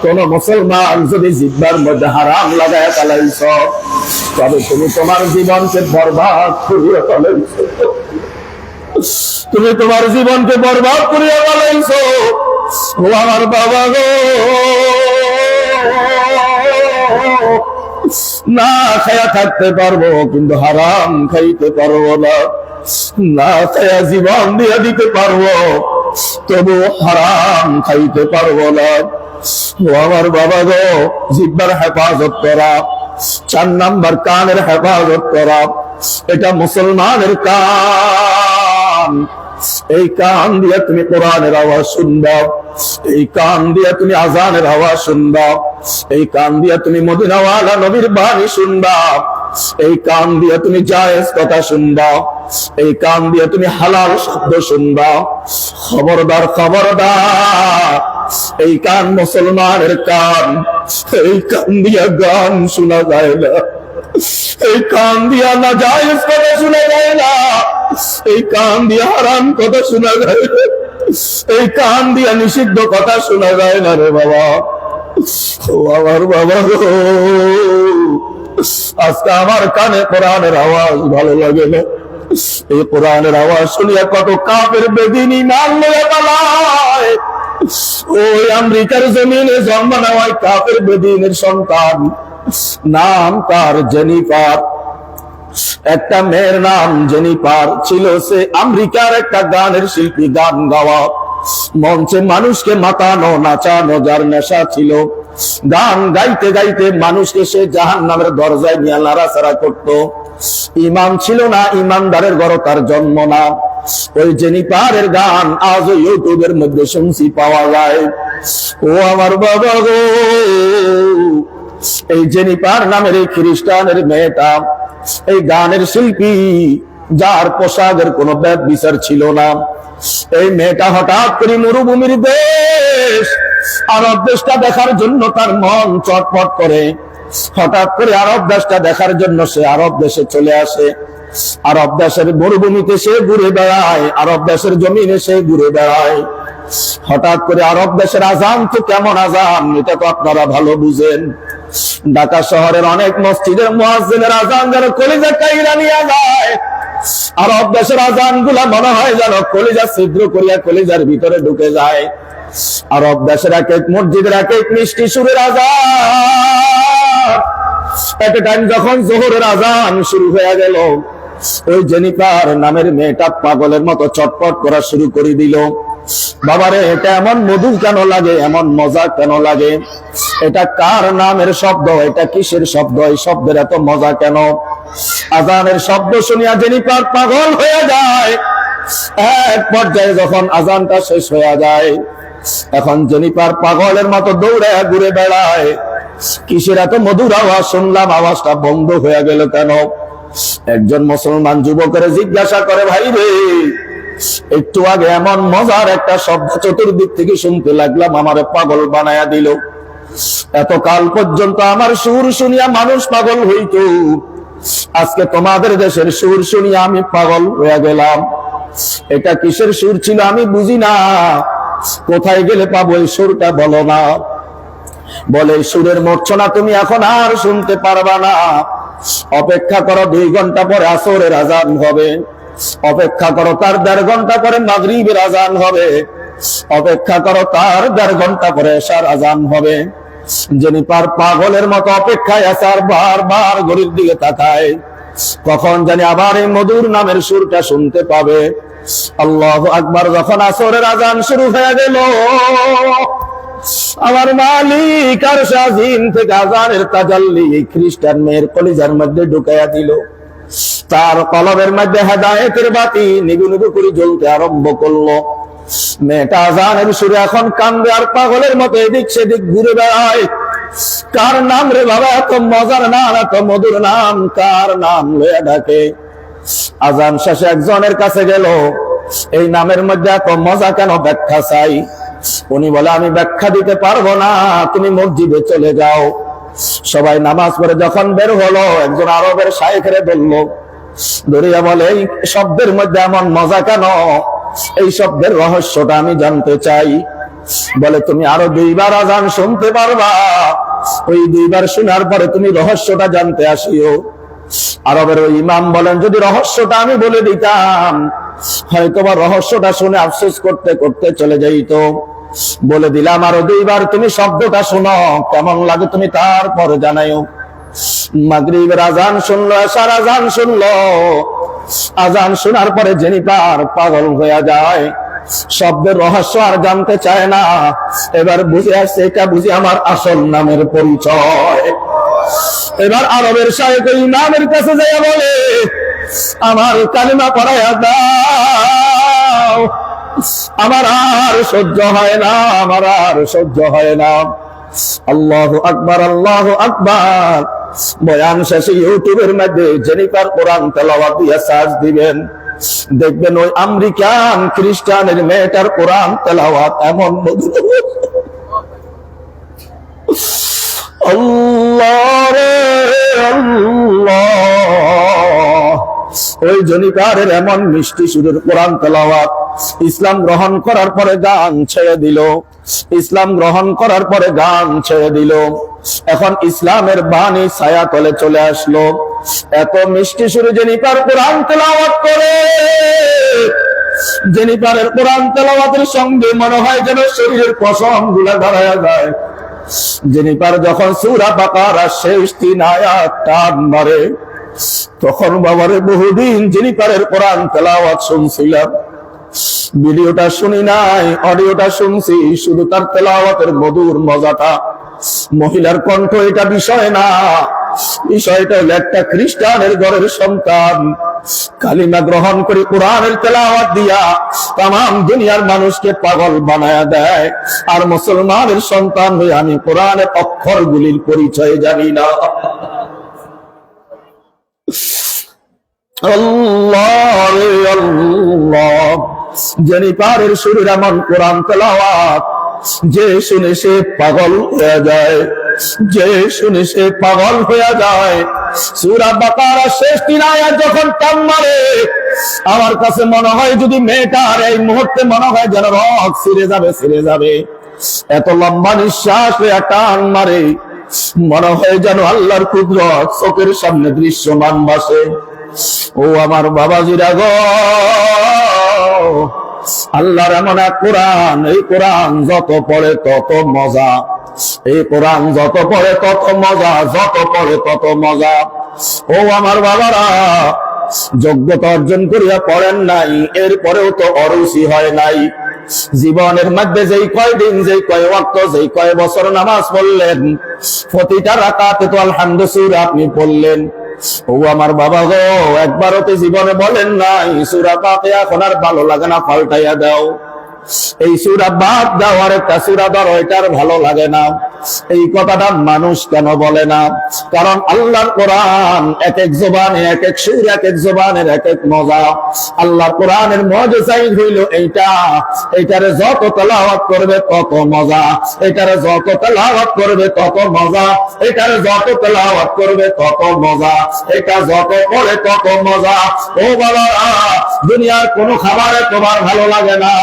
কোন মুসলমান যদি জিব্বার মধ্যে হারাম লাগায় চালাইছ, তবে তুমি তোমার জীবনকে বরবাদ করিয়া ফেলাইছ, তুমি তোমার জীবনকে বরবাদ করিয়া ফেলাইছ। ও আমার বাবা গো, না খায়া থাকতে পারবো কিন্তু হারাম খাইতে পারবো না, না খায়া জীবন দিয়ে দিতে পারবো তবু হারাম খাইতে পারবো না। ও আমার বাবা গো, জিহ্বার হেফাজত করা। 4 নাম্বার কানের হেফাজত করা। এটা মুসলমানের কান। এই কান দিয়ে তুমি কোরআনের আওয়াজ শুনবা, এই কান দিয়ে তুমি আজানের আওয়াজ শুনবা, এই কান দিয়ে তুমি মদিনাওয়ালা নবীর বাণী শুনবা, এই কান দিয়ে তুমি জায়েজ কথা শুনবা, এই কান দিয়ে তুমি হালাল শব্দ শুনবা। খবরদার খবরদার, এই কান মুসলমানের কান। এই কান দিয়ে গান শোনা যায় না, এই কান দিয়া না জায়েজ কথা শোনা যায় না, এই কান দিয়া হারাম কথা শোনা যায় না, এই কান দিয়া নিষিদ্ধ কথা শোনা যায় না রে বাবা। ও আমার বাবা গো, আজকে আমার কানে কোরআনের আওয়াজ ভালো লাগে না। এই কোরআনের আওয়াজ শুনিয়া কত কাফের বেদিনী নাম লইয়া পালায়। ওই আমেরিকার জমিনে জন্ম নেওয়া কাফের বেদিনের সন্তান, নাম তার জেনিফার। একটা মেয়ের নাম জেনিফার ছিল, সে আমেরিকার একটা গানের শিল্পী, গান গাওয়া, মঞ্চে মানুষকে মাতানো নাচানো যার নেশা ছিল। গান গাইতে গাইতে মানুষকে সে জাহান্নামের দরজায় নিয়ে নাড়াচাড়া করত। ইমান ছিল না, ইমানদারের ঘরে তার জন্ম না। ওই জেনিফারের গান আজও ইউটিউবের মধ্যে শুনছি, পাওয়া যায়। ও আমার বাবা গো, এই জেনিফার নামের এই খ্রিস্টানের মেয়েটা, এই গানের শিল্পী, যার পোশাকের কোনো ব্যাপ বিচার ছিল না। এই মেয়েটা হঠাৎ করে মরুভূমির দেশ আরব দেশটা দেখার জন্য তার মন চটপট করে। হঠাৎ করে আরব দেশটা দেখার জন্য সে আরব দেশে চলে আসে। আরব দেশের মরুভূমিতে সে ঘুরে বেড়ায়, আরব দেশের জমিনে সে ঘুরে বেড়ায়। হঠাৎ করে আরব দেশের আজান তো কেমন আজান, এটা তো আপনারা ভালো বুঝেন। ঢাকা শহরের অনেক মসজিদের মুয়াজ্জিনের আজান যেন কলিজা কাইরা নিয়ে যায়। আরব দেশের আজান গুলা মনে হয় যেন কলিজা ছিদ্র করিয়া কলিজার ভিতরে ঢুকে যায়। আরব দেশের এক এক মসজিদের এক এক মিষ্টি সুরের আজান। একটা টাইম যখন জোহরের আজান শুরু হয়ে গেল, ওই জেনিফার নামের মেয়েটা পাগলের মতো চটপট করা শুরু করে দিল। বাবারে, এটা এমন মধু কেন লাগে, এমন মজা কেন লাগে? এটা কার নামের শব্দ, এটা কিসের শব্দ? এই শব্দের এত মজা কেন? আজানের শব্দ শুনিয়া জেনিফার পাগল হয়ে যায়। এক পর্যায়ে যখন আজানটা শেষ হয়ে যায়, এখন জেনিফার পাগলের মতো দৌড়ে ঘুরে বেড়ায়। কিসের এত মধুর আওয়াজ শুনলাম, আওয়াজটা বন্ধ হয়ে গেল কেন? একজন মুসলমান যুবকের জিজ্ঞাসা করে, ভাই রে, একটু আগে এমন মজার একটা শব্দ চতুর্দিক থেকে শুনতে লাগলাম, আমারে পাগল বানায়া দিল। এতকাল পর্যন্ত আমার সুর শুনিয়া মানুষ পাগল হইত, আজকে তোমাদের দেশের সুর শুনিয়া আমি পাগল হয়ে গেলাম। এটা কিসের সুর ছিল আমি বুঝি না, কোথায় গেলে পাবো এই সুরটা বলো না। বলে, সুরের মূর্ছনা তুমি এখন আর শুনতে পারবা না, অপেক্ষা করো 2 ঘন্টা পরে আসরের আজান হবে, অপেক্ষা করো তার 1.5 ঘন্টা পরে মাগরিবের আজান হবে, অপেক্ষা করো তার 1.5 ঘন্টা পরে এশার আজান হবে। জেনিফার পাগলের মতো অপেক্ষায় আছে, আর বারবার ঘড়ির দিকে তাকায়, কখন জানি আবার এই মধুর নামের সুরটা শুনতে পাবে। আল্লাহু আকবার। যখন আসরের আজান শুরু হয়ে গেল, আমার মালিক আরশ আজিম থেকে আজানের তাজাল্লি খ্রিস্টান মেয়ের কলিজার মধ্যে ঢুকাইয়া দিল। তার কলবের মধ্যে হেদায়েতের বাতি নিবু নিবু করে জ্বলতে আরম্ভ করলো। মেয়েটা আজানের সুরে এখন কান্দে আর পাগলের মতো এদিক সেদিক ঘুরে বেড়ায়। কার নাম রে বাবা, এত মজার নাম, এত মধুর নাম, কার নাম লইয়া ডাকে? আজান শেষে একজনের কাছে গেল, এই নামের মধ্যে এত মজা কেন, ব্যাখ্যা চাই। উনি বলে, আমি ব্যাখ্যা দিতে পারবো না, তুমি মসজিদে চলে যাও। সবাই নামাজ পড়ে যখন বের হলো, একজন আরবের শায়েখরে বলল, ধরিয়া বলে, এই শব্দের মধ্যে এমন মজা কেন, এই শব্দের রহস্যটা আমি জানতে চাই। বলে, তুমি আরো 2 বার আজান শুনতে পারবা, ওই 2 বার শোনার পরে তুমি রহস্যটা জানতে আসিও। আরবের ওই ইমাম বলেন, যদি রহস্যটা আমি বলে দিতাম, হয়তোবা রহস্যটা শুনে আফসোস করতে করতে চলে যাইতো। বলে দিলাম, আরো 2 বার তুমি শব্দটা শোনো, কেমন লাগে তুমি তারপরে জানাইও। মাগরিবের আজান শুনলো, এশার আজান শুনলো। আজান শোনার পরে জেনিফার পাগল হয়ে যায়, শব্দের রহস্য আর জানতে চায় না। এবার বুঝে আসছে, এটা বুঝি আমার আসল নামের পরিচয়। এবার আরবের শায়েখ ইমামের কাছে যাইয়া বলে, আমার কালিমা পড়াইয়া দাও, আমার আর সহ্য হয় না, আমার আর সহ্য হয় না। আল্লাহু আকবার, আল্লাহু আকবার। বয়ান শেষে ইউটিউবের মধ্যে জেনিফার কোরআন তেলাওয়াত দিয়ে সার্চ দিবেন, দেখবেন ওই আমেরিকান খ্রিস্টানের মেয়েটার কোরআন তেলাওয়াত এমন মধুর। আল্লাহ রে আল্লাহ, ওই জেনিফারের এমন মিষ্টি সুরের কোরআন তেলাওয়াত। ইসলাম গ্রহণ করার পরে গান ছেড়ে দিল, ইসলাম গ্রহণ করার পরে গান ছেড়ে দিল। এখন ইসলামের বাণী ছায়া তলে চলে আসলো। এত মিষ্টি সুরে জেনিফার কোরআন তেলাওয়াত করে, জেনিফারের কোরআন তেলাওয়াতের সঙ্গে মনে হয় যেন শরীরের পশম গুলা দাঁড়ায় যায়। জেনিফার যখন সূরা বাকারার শেষ 3 আয়াত টান মারে, তখন বাবারে বহুদিন যিনি পারের কোরআন তেলাওয়াত শুনছিলাম, ভিডিওটা শুনি নাই, অডিওটা শুনছি, শুধু তার তেলাওয়াতের মধুর মজাটা। মহিলার কণ্ঠ এটা বিষয় না, বিষয়টা হলো একটা খ্রিস্টানের ঘরের সন্তান কালিমা গ্রহণ করে কোরআনের তেলাওয়াত দিয়া তাম দুনিয়ার মানুষকে পাগল বানায়া দেয়। আর মুসলমানের সন্তান হয়ে আমি কোরআনের অক্ষরগুলির পরিচয় জানি না। আল্লাহ রে আল্লাহ, যিনি পারের সুরের এমন কোরআন তেলাওয়াত, যে শুনে সে পাগল হয়ে যায়, যে শুনে সে পাগল হয়ে যায়। সূরা বাকারা শেষ 3 আয়াত যখন টান মারে, আমার কাছে মনে হয় যদি মেয়েটার এই মুহূর্তে মনে হয় যেন রক ছিঁড়ে যাবে, ছিঁড়ে যাবে। এত লম্বা নিঃশ্বাস টান মারে, মনে হয় যেন আল্লাহর কুদরত চোখের সামনে দৃশ্যমান ভাসে। ও আমার বাবাজিরা গো, আল্লাহর এমন এক কোরআন, এই কোরআন যত পড়ে তত মজা, এই কোরআন যত পড়ে তত মজা, যত পড়ে তত মজা। ও আমার বাবারা, যোগ্যতা অর্জন করিয়া পড়েন নাই, এরপরেও তো অরুচি হয় নাই। জীবনের মধ্যে যেই কয়দিন, যেই কয় ওয়াক্ত, যেই কয় বছর নামাজ পড়লেন, প্রতিটা রাকাতে তো আলহামদুলিল্লাহ আপনি পড়লেন। ও আমার বাবা গো, একবারও তো জীবনে বলেন নাই সূরা ফাতিহা এখন আর ভালো লাগে না, পাল্টাইয়া দাও। এই সূরা বাদ দাও, আর একটা সূরা ধরো, এটার ভালো লাগে না। এই কথাটা মানুষ কেন বলে না? কারণ আল্লাহর কোরআন এক এক জবানে এক এক সুর, এক এক জবানের এক এক মজা। আল্লাহর কোরআনের মুজিজাই হইল এইটা, এইটারে যত তেলাওয়াত করবে তত মজা, এইটারে যত তেলাওয়াত করবে তত মজা, এইটারে যত তেলাওয়াত করবে তত মজা, এটা যত পড়ে তত মজা। ও বাবা, দুনিয়ার কোনো খাবারে তোমার ভালো লাগে না,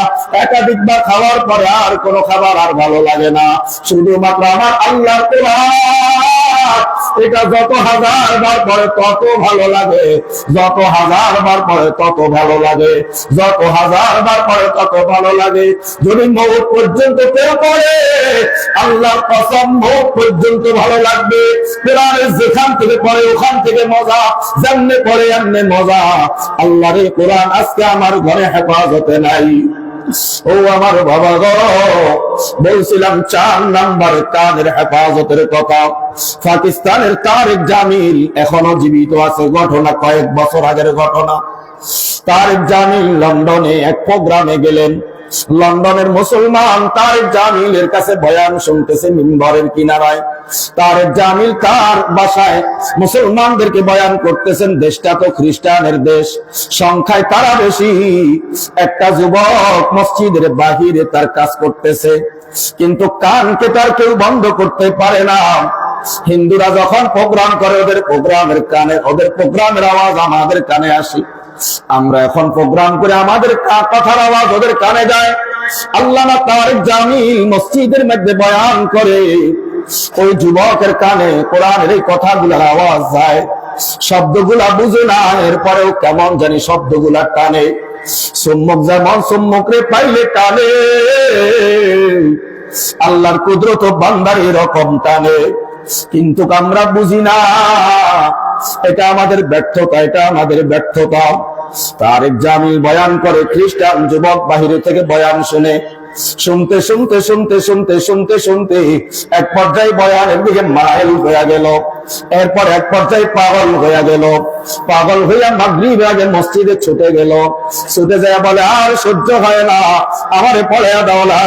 একাধিকবার খাওয়ার পরে আর কোনো খাবার আর ভালো লাগে না, শুধুমাত্র আমার আল্লাহর কোরআন, এটা যত হাজার বার পড়ে তত ভালো লাগে, যত হাজার বার পড়ে তত ভালো লাগে, যত হাজার বার পড়ে তত ভালো লাগে। যদি মৌত পর্যন্ত কেউ পড়ে, আল্লাহর কসম মৌত পর্যন্ত ভালো লাগবে। কোরআনের যেখান থেকে পড়ে ওখান থেকে মজা, যেমনে পড়ে এমনে মজা। আল্লাহর এই কোরআন আজকে আমার ঘরে হেফাজতে নাই। ও আমার বাবা গো, বলছিলাম 4 নাম্বার কানের হেফাজতের কথা। পাকিস্তানের তারেক জামিল এখনো জীবিত আছে, ঘটনা কয়েক বছর আগের ঘটনা। তারেক জামিল লন্ডনে এক প্রোগ্রামে গেলেন। লন্ডনের মুসলমান তারেক জামিলের কাছে বয়ান শুনতেছে মিম্বরের কিনারায়। তারেক জামিল তার বাসায় মুসলমানদেরকে বয়ান করতেছেন। দেশটা তো খ্রিস্টানের দেশ, সংখ্যায় তারা বেশি। একটা যুবক মসজিদের বাহিরে তার কাজ করতেছে, কিন্তু কানকে তার কেউ বন্ধ করতে পারে না। হিন্দুরা যখন প্রোগ্রাম করে, ওদের প্রোগ্রামের কানে, ওদের প্রোগ্রামের আওয়াজ আমাদের কানে আসে। আমরা এখন প্রোগ্রাম করে আমাদের কথার আওয়াজ ওদের কানে যায়। আল্লামা তারেক জামিল মসজিদের মধ্যে বয়ান করে, ওই যুবকের কানে কোরআনের এই কথাগুলোর আওয়াজ যায়। শব্দগুলা বুঝে না, এরপরেও কেমন জানি শব্দগুলা টানে। সম্মুখ যেমন সম্মুখ রে পাইলে টানে, আল্লাহর কুদরত বান্দার এরকম টানে, কিন্তু আমরা বুঝি না। এটা আমাদের ব্যর্থতা, এটা আমাদের ব্যর্থতা। তারেক জামিল বয়ান করে, খ্রিস্টান যুবক বাহিরে থেকে বয়ান শুনে, শুনতে শুনতে শুনতে শুনতে শুনতে শুনতে এক পর্যায়ে বয়ানের দিকে মাইল হয়ে গেল। এরপর এক পর্যায়ে পাগল হয়ে গেল। পাগল হইয়া মাগরিবের আগে মসজিদে ছুটে গেল। ছুটে যায় বলে, আর সহ্য হয় না, আমারে পড়ে দাও লা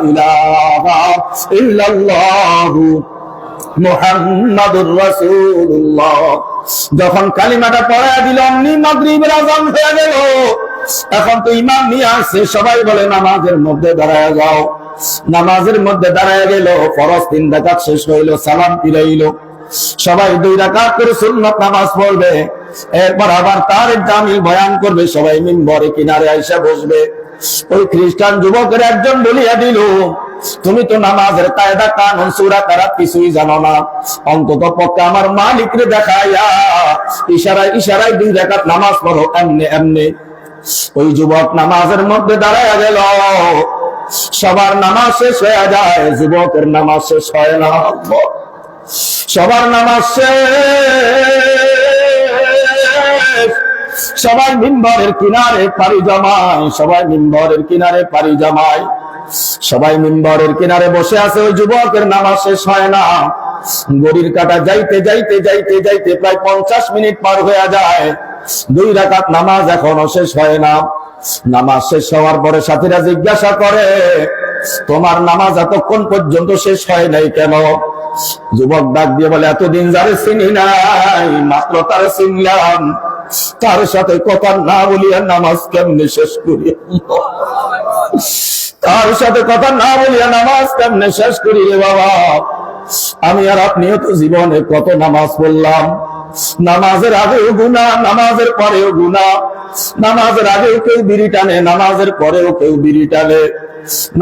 ইলাহা ইল্লাল্লাহু মুহাম্মাদুর রাসূলুল্লাহ। যখন কালিমাটা পড়া দিল, অমনি মাগরিবের আযান হয়ে গেল। এখন তো ইমাম নিয়ে আসছে, সবাই বলে নামাজের মধ্যে দাঁড়ায় যাও। নামাজের মধ্যে দাঁড়ায় গেল, ফরজ 3 রাকাত শেষ হইল, সালাম ফিরাইল। সবাই 2 রাকাত করে সুন্নাত নামাজ পড়বে। এরপর আবার তারেক জামিল বয়ান করবে, সবাই মিম্বরে কিনারে আইসা বসবে। ওই খ্রিস্টান যুবকের একজন বলিয়া দিল, তুমি তো নামাজের কায়দা কানুন সূরা তারা কিছুই জানো না, অন্তত পক্ষে আমার মালিকরে দেখাইয়া ইশারায় ইশারায় 2 রাকাত নামাজ পড়ো এমনে এমনে। ওই যুবক নামাজের মধ্যে দাঁড়ায় গেল। সবার নামাজ শেষ হয়ে যায়, যুবকের নামাজ শেষ হয় না। সবার নামাজ শেষ, সবাই মিম্বরের কিনারে পাড়ি জমায়, সবাই মিম্বরের কিনারে পাড়ি জমায়, সবাই মিম্বরের কিনারে বসে আছে। ওই যুবকের নামাজ শেষ হয় না। ঘড়ির কাঁটা যাইতে যাইতে যাইতে যাইতে প্রায় 50 মিনিট পার হয়ে যায়। 2 রাকাত নামাজ এখনো শেষ হয় না। নামাজ শেষ হওয়ার পরে সাথীরা জিজ্ঞাসা করে, তোমার নামাজ এতক্ষণ পর্যন্ত শেষ হয় নাই কেন? যুবক ডাক দিয়ে বলে, এতদিন যারে চিনি নাই, মাত্র তারে চিনলাম, তার সাথে কথা না বলিয়া নামাজ কেমনে শেষ করি? তার সাথে কথা না বলিয়া নামাজ কেমনে শেষ করি রে বাবা? আমি আর আপনিও তো জীবনে কত নামাজ পড়লাম। নামাজের আগেও গুনাহ, নামাজের পরেও গুনাহ। নামাজের আগেও কেউ বিড়ি টানে, নামাজের পরেও কেউ বিড়ি টানে।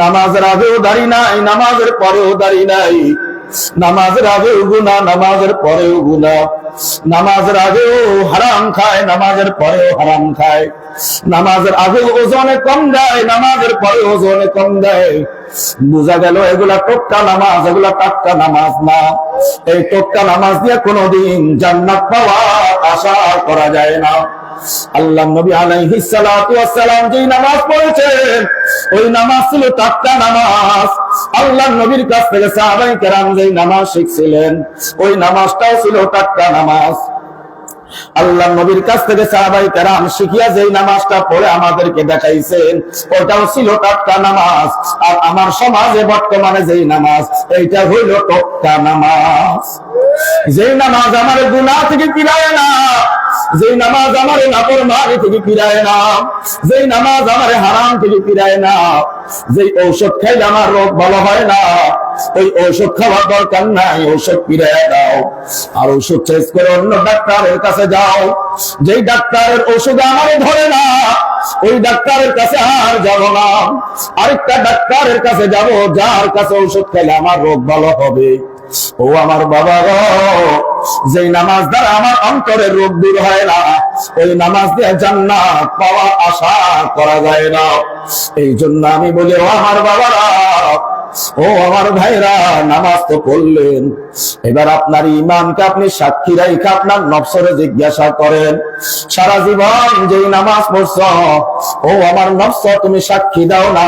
নামাজের আগেও দাড়ি নাই, নামাজের পরেও দাড়ি নাই। নামাজের আগেও গুনাহ, নামাজের পরেও গুনাহ। নামাজের আগেও হারাম খায়, নামাজের পরেও হারাম খায়। নামাজের আগেও ওজনে কম দেয়, নামাজের পরে ওজনে কম দেয়। বোঝা গেল এগুলা টোটকা নামাজ, এগুলা টাটকা নামাজ না। এই টোটকা নামাজ দিয়ে কোনোদিন জান্নাত পাওয়ার আশা করা যায় না। আল্লাহ নবী আলাইহিস সালাতু ওয়াস সালাম যে নামাজ পড়েছেন, ওই নামাজ ছিল টাটকা নামাজ। আল্লাহ নবীর কাছ থেকে সাহাবায়ে কেরাম যে নামাজ শিখছিলেন, ওই নামাজটাও ছিল টাটকা নামাজ। আল্লাহ নবীর কাছ থেকে সাহাবায়ে কেরাম শিখিয়া যেই নামাজটা পড়ে আমাদেরকে দেখাইছেন, ওটাও ছিল টাটকা নামাজ। আর আমার সমাজে বর্তমানে যেই নামাজ, এইটা হইল টাটকা নামাজ। যেই নামাজ আমার গুনাহ থেকে ফিরায় না, যেই নামাজ আমার নাফরমানি থেকে ফিরায় না, যেই নামাজ আমার হারাম থেকে ফিরায় না, যেই ঔষধ খাইলে আমার রোগ ভালো হয় না, ওই ঔষধ খাওয়ার দরকার নাই, ঔষধ ফিরায় দাও। আর ঔষধ চেঞ্জ করে অন্য ডাক্তারের কাছে যাও। যেই ডাক্তারের ওষুধ আমারে ধরে না, ওই ডাক্তারের কাছে আর যাব না। আরেকটা ডাক্তারের কাছে যাব, যার কাছে ঔষধ খাইলে আমার রোগ ভালো হবে। ও আমার বাবা গো, যেই নামাজ দ্বারা আমার অন্তরের রোগ দূর হয় না, ওই নামাজ দিয়ে জান্নাত পাওয়ার আশা করা যায় না। এই জন্য আমি বলি, ও আমার বাবারা, ও আমার ভাইরা, নামাজ তো পড়লেন, এবার আপনার ঈমানকে আপনি সাক্ষী রাখে আপনার নফসরে জিজ্ঞাসা করেন, সারা জীবন যেই নামাজ পড়ছ, ও আমার নফস তুমি সাক্ষী দাও না,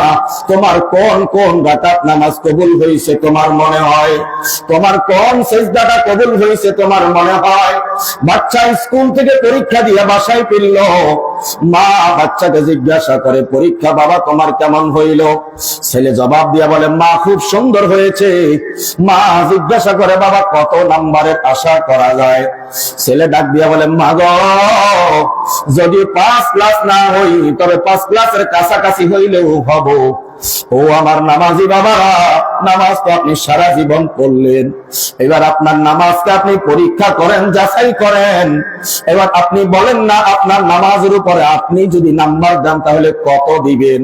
তোমার কোন কোন রাকাত নামাজ কবুল হয়েছে তোমার মনে হয়? তোমার কোন সিজদাটা কবুল হয়েছে তোমার মনে হয়? বাচ্চা স্কুল থেকে পরীক্ষা দিয়ে বাসায় ফিরল, মা বাচ্চাকে জিজ্ঞাসা করে, পরীক্ষা বাবা তোমার কেমন হইল? ছেলে জবাব দিয়ে বলে, মা খুব সুন্দর হয়েছে। মা জিজ্ঞাসা করে, বাবা কত নাম্বারের আশা করা যায়? ছেলে ডাক দিয়া বলে, মা গো, যদি 5 ক্লাস না হই, তবে 5 ক্লাসের কাছাকাছি হইলেও হব। ও আমার নামাজি বাবারা, নামাজ তো আপনি সারা জীবন পড়লেন, এবার আপনার নামাজকে আপনি পরীক্ষা করেন, যাচাই করেন। এবার আপনি বলেন না, আপনার নামাজের উপরে আপনি যদি নাম্বার দেন তাহলে কত দিবেন?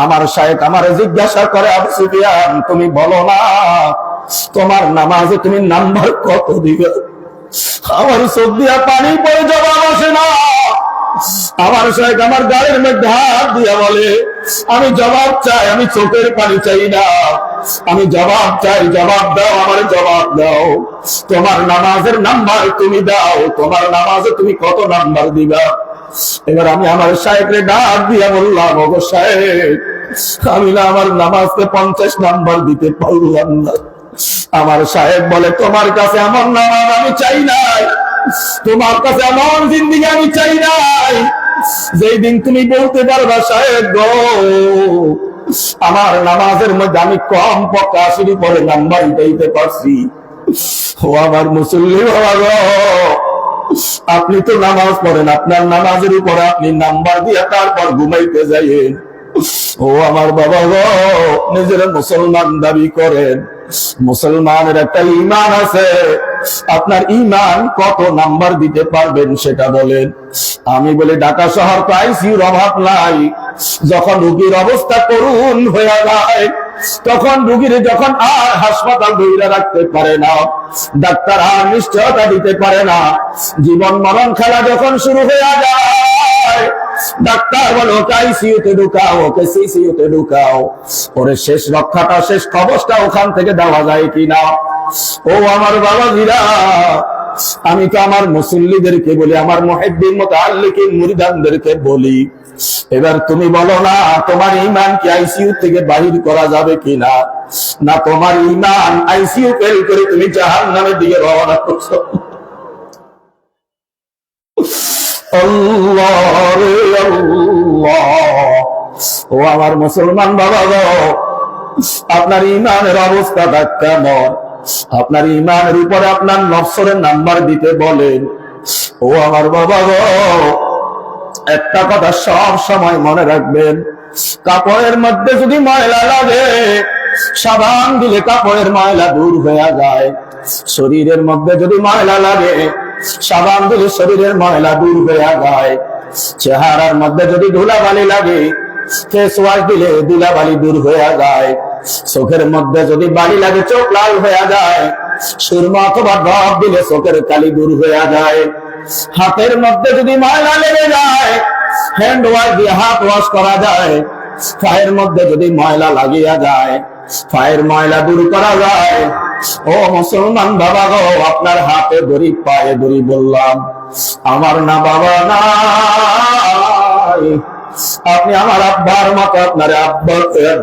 আমার শায়েখ আমারে জিজ্ঞাসা করে, আবু সুফিয়ান তুমি বলো না, তোমার নামাজে তুমি নাম্বার কত দিবে? আমার চোখ দিয়া পানি পড়ে জবাব আসে না। আমার শায়েখ আমার গায়ের মধ্যে হাত দিয়া বলে, আমি জবাব চাই, আমি চোখের পানি চাই না, আমি জবাব চাই, জবাব দাও, আমার জবাব দাও। তোমার নামাজের নাম্বার তুমি দাও, তোমার নামাজে তুমি কত নাম্বার দিবা? এবার আমি আমার শায়েখরে ডাক দিয়া বললাম, ওগো শায়েখ, আমি না আমার নামাজকে 50 নাম্বার দিতে পারলাম না। আমার শায়েখ বলে, তোমার কাছে এমন নামাজ আমি চাই নাই, তোমার কাছে এমন জিন্দেগি আমি চাই নাই, যেই দিন তুমি বলতে পারবা, শায়েখ গো, আমার নামাজের মধ্যে আমি কম পক্ষে 80 পরে নাম্বার দিতে পারছি। ও আমার মুসল্লি বাবা গো, আপনি তো নামাজ পড়েন, আপনার নামাজের উপরে আপনি নাম্বার দিয়ে তারপর ঘুমাইতে যাইয়েন। ও আমার বাবা গো, নিজের মুসলমান দাবি করেন, মুসলমানের একটা ঈমান আছে, আপনার ঈমান কত নাম্বার দিতে পারবেন সেটা বলেন। আমি বলি, ঢাকা শহর তো আইসিইউর অভাব নাই, যখন রোগীর অবস্থা করুণ হয়ে যায়, তখন রোগীর যখন আর হাসপাতাল ধরে রাখতে পারে না, ডাক্তার আর নিশ্চয়তা দিতে পারে না, জীবন মরণ খেলা যখন শুরু হয়ে যায়, ডাক্তার বলে ওকে আইসিইউতে ঢুকাও, ওকে সিসিইউতে ঢুকাও, ওরে শেষ রক্ষাটা, শেষ কবচটা ওখান থেকে দেওয়া যায় কিনা। ও আমার বাবাজিরা, আমি তো আমার মুসল্লিদেরকে বলি, আমার মুহিব্বিন মুতাআল্লিকিন মুরিদানদেরকে বলি, এবার তুমি বলো না তোমার ঈমান কি আইসিইউ থেকে বাহির করা যাবে কিনা, না তোমার ঈমান আইসিইউ ফেল করে তুমি জাহান্নামের দিকে রওনা করছো। আল্লাহ রে আল্লাহ। ও আমার মুসলমান বাবা গো, আপনার ঈমানের অবস্থাটা কেমন? আপনার ঈমানের উপরে আপনার নফসের নাম্বার দিতে বলেন। ও আমার বাবা গো, একটা কথা সব সময় মনে রাখবেন, কাপড়ের মধ্যে যদি ময়লা লাগে সাবান দিলে কাপড়ের ময়লা দূর হয়ে যায়, শরীরের মধ্যে যদি ময়লা লাগে সাবান দিলে শরীরের ময়লা দূর হয়ে যায়, চেহারার মধ্যে যদি ধুলাবালি লাগে ফেস ওয়াশ দিলে ধুলাবালি দূর হয়ে যায়, চোখের মধ্যে যদি বালি লাগে চোখ লাল হয়ে যায়, সুরমা অথবা ড্রপ দিলে চোখের কালি দূর হয়ে যায়, হাতের মধ্যে যদি ময়লা লেগে যায় হ্যান্ড ওয়াশ দিয়ে হাত ওয়াশ করা যায়, পায়ের মধ্যে যদি ময়লা লাগিয়া যায় পায়ের ময়লা দূর করা যায়। ও মুসলমান বাবা গো, আপনার হাতে ধরি পায়ে ধরি বললাম, আমার না বাবা নাই, আপনি আমার আব্বার মতো আপনার আব্বা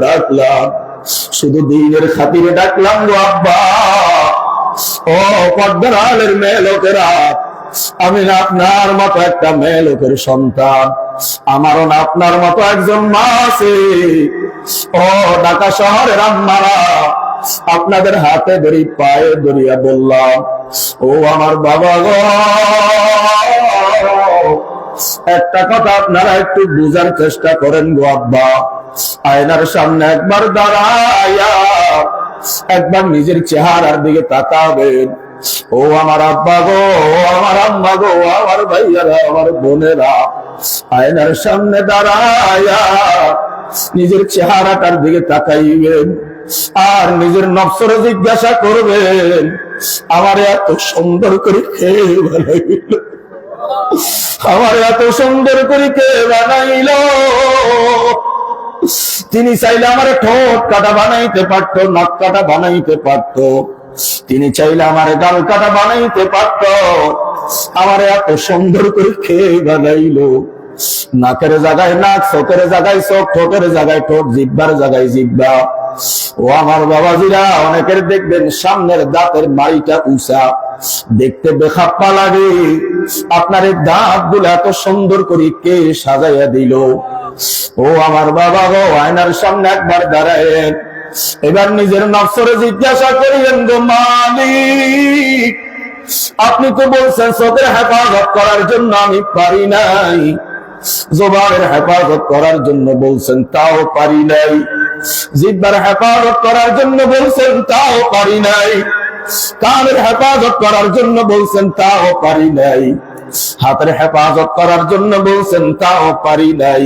ডাকলাম, শুধু দিনের খাতিরে ডাকলাম গো আব্বা। ও পর্দার আলের মেয়ে লোকেরা, আমি না আপনার মতো একটা মেয়ে লোকের সন্তান, আমারও না আপনার মতো একজন মা আছে। ও ঢাকা শহরের আম্মারা, আপনাদের হাতে ধরি পায়ে ধরিয়া বললাম, ও আমার বাবা গো, একটা কথা আপনারা একটু বুঝার চেষ্টা করেন গো আব্বা। আয়নার সামনে একবার দাঁড়াইয়া একবার নিজের চেহারার দিকে তাকাবেন। ও আমার আব্বা গো, আমার আম্মা গো, আমার ভাইয়ারা, আমার বোনেরা, আয়নার সামনে দাঁড়াইয়া নিজের চেহারাটার দিকে তাকাইবেন আর নিজের নফসের জিজ্ঞাসা করবেন, আমার এত সুন্দর করে কে বানাইল, আমার এত সুন্দর করে কে বানাইল। তিনি চাইলে আমার ঠোঁট কাটা বানাইতে পারতো, নাক কাটা বানাইতে পারতো, তিনি চাইলে আমার গাল কাটা বানাইতে পারতো, আমার এত সুন্দর করে কে বানাইলো। নাকের জায়গায় নাক, চোখের জায়গায় চোখ, ঠোঁটের জায়গায় ঠোঁট, জিহ্বার জায়গায় জিহ্বা। ও আমার বাবাজিরা, অনেকের দেখবেন সামনের দাঁতের মাড়িটা উঁচা, দেখতে বেখাপ্পা লাগে। আপনার এই দাঁত গুলো এত সুন্দর করে কে সাজাইয়া দিল? ও আমার বাবা গো, আয়নার সামনে একবার দাঁড়ায়েন, এবার নিজের নফসরে জিজ্ঞাসা করিলেন, গো মালিক, আপনি তো বলছেন চোখের হেফাজত করার জন্য আমি পারি নাই, জবানের হেফাজত করার জন্য বলছেন তাও পারি নাই, জিহ্বার হেফাজত করার জন্য বলছেন তাও পারি নাই, কানের হেফাজত করার জন্য বলছেন তাও পারি নাই, হাতের হেফাজত করার জন্য বলছেন তাও পারি নাই,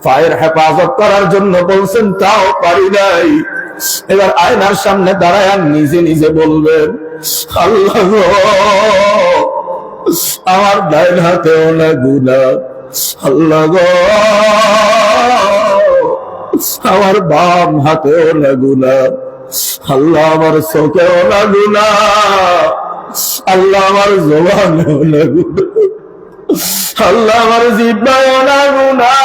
পায়ের হেফাজত করার জন্য বলছেন তাও পারি নাই। এবার আয়নার সামনে দাঁড়ায় নিজে নিজে বলবেন, আল্লাহ গো, আমার ডাইন হাতেও না গুনাহ, আল্লাহ গো, আমার বাম হাতেও না গুনাহ, আল্লাহ আমার চোখেও না গুনাহ, আল্লাহ আমার জবানেও না গুনাহ, আল্লাহ আমার জিহ্বায়ও না গুনাহ,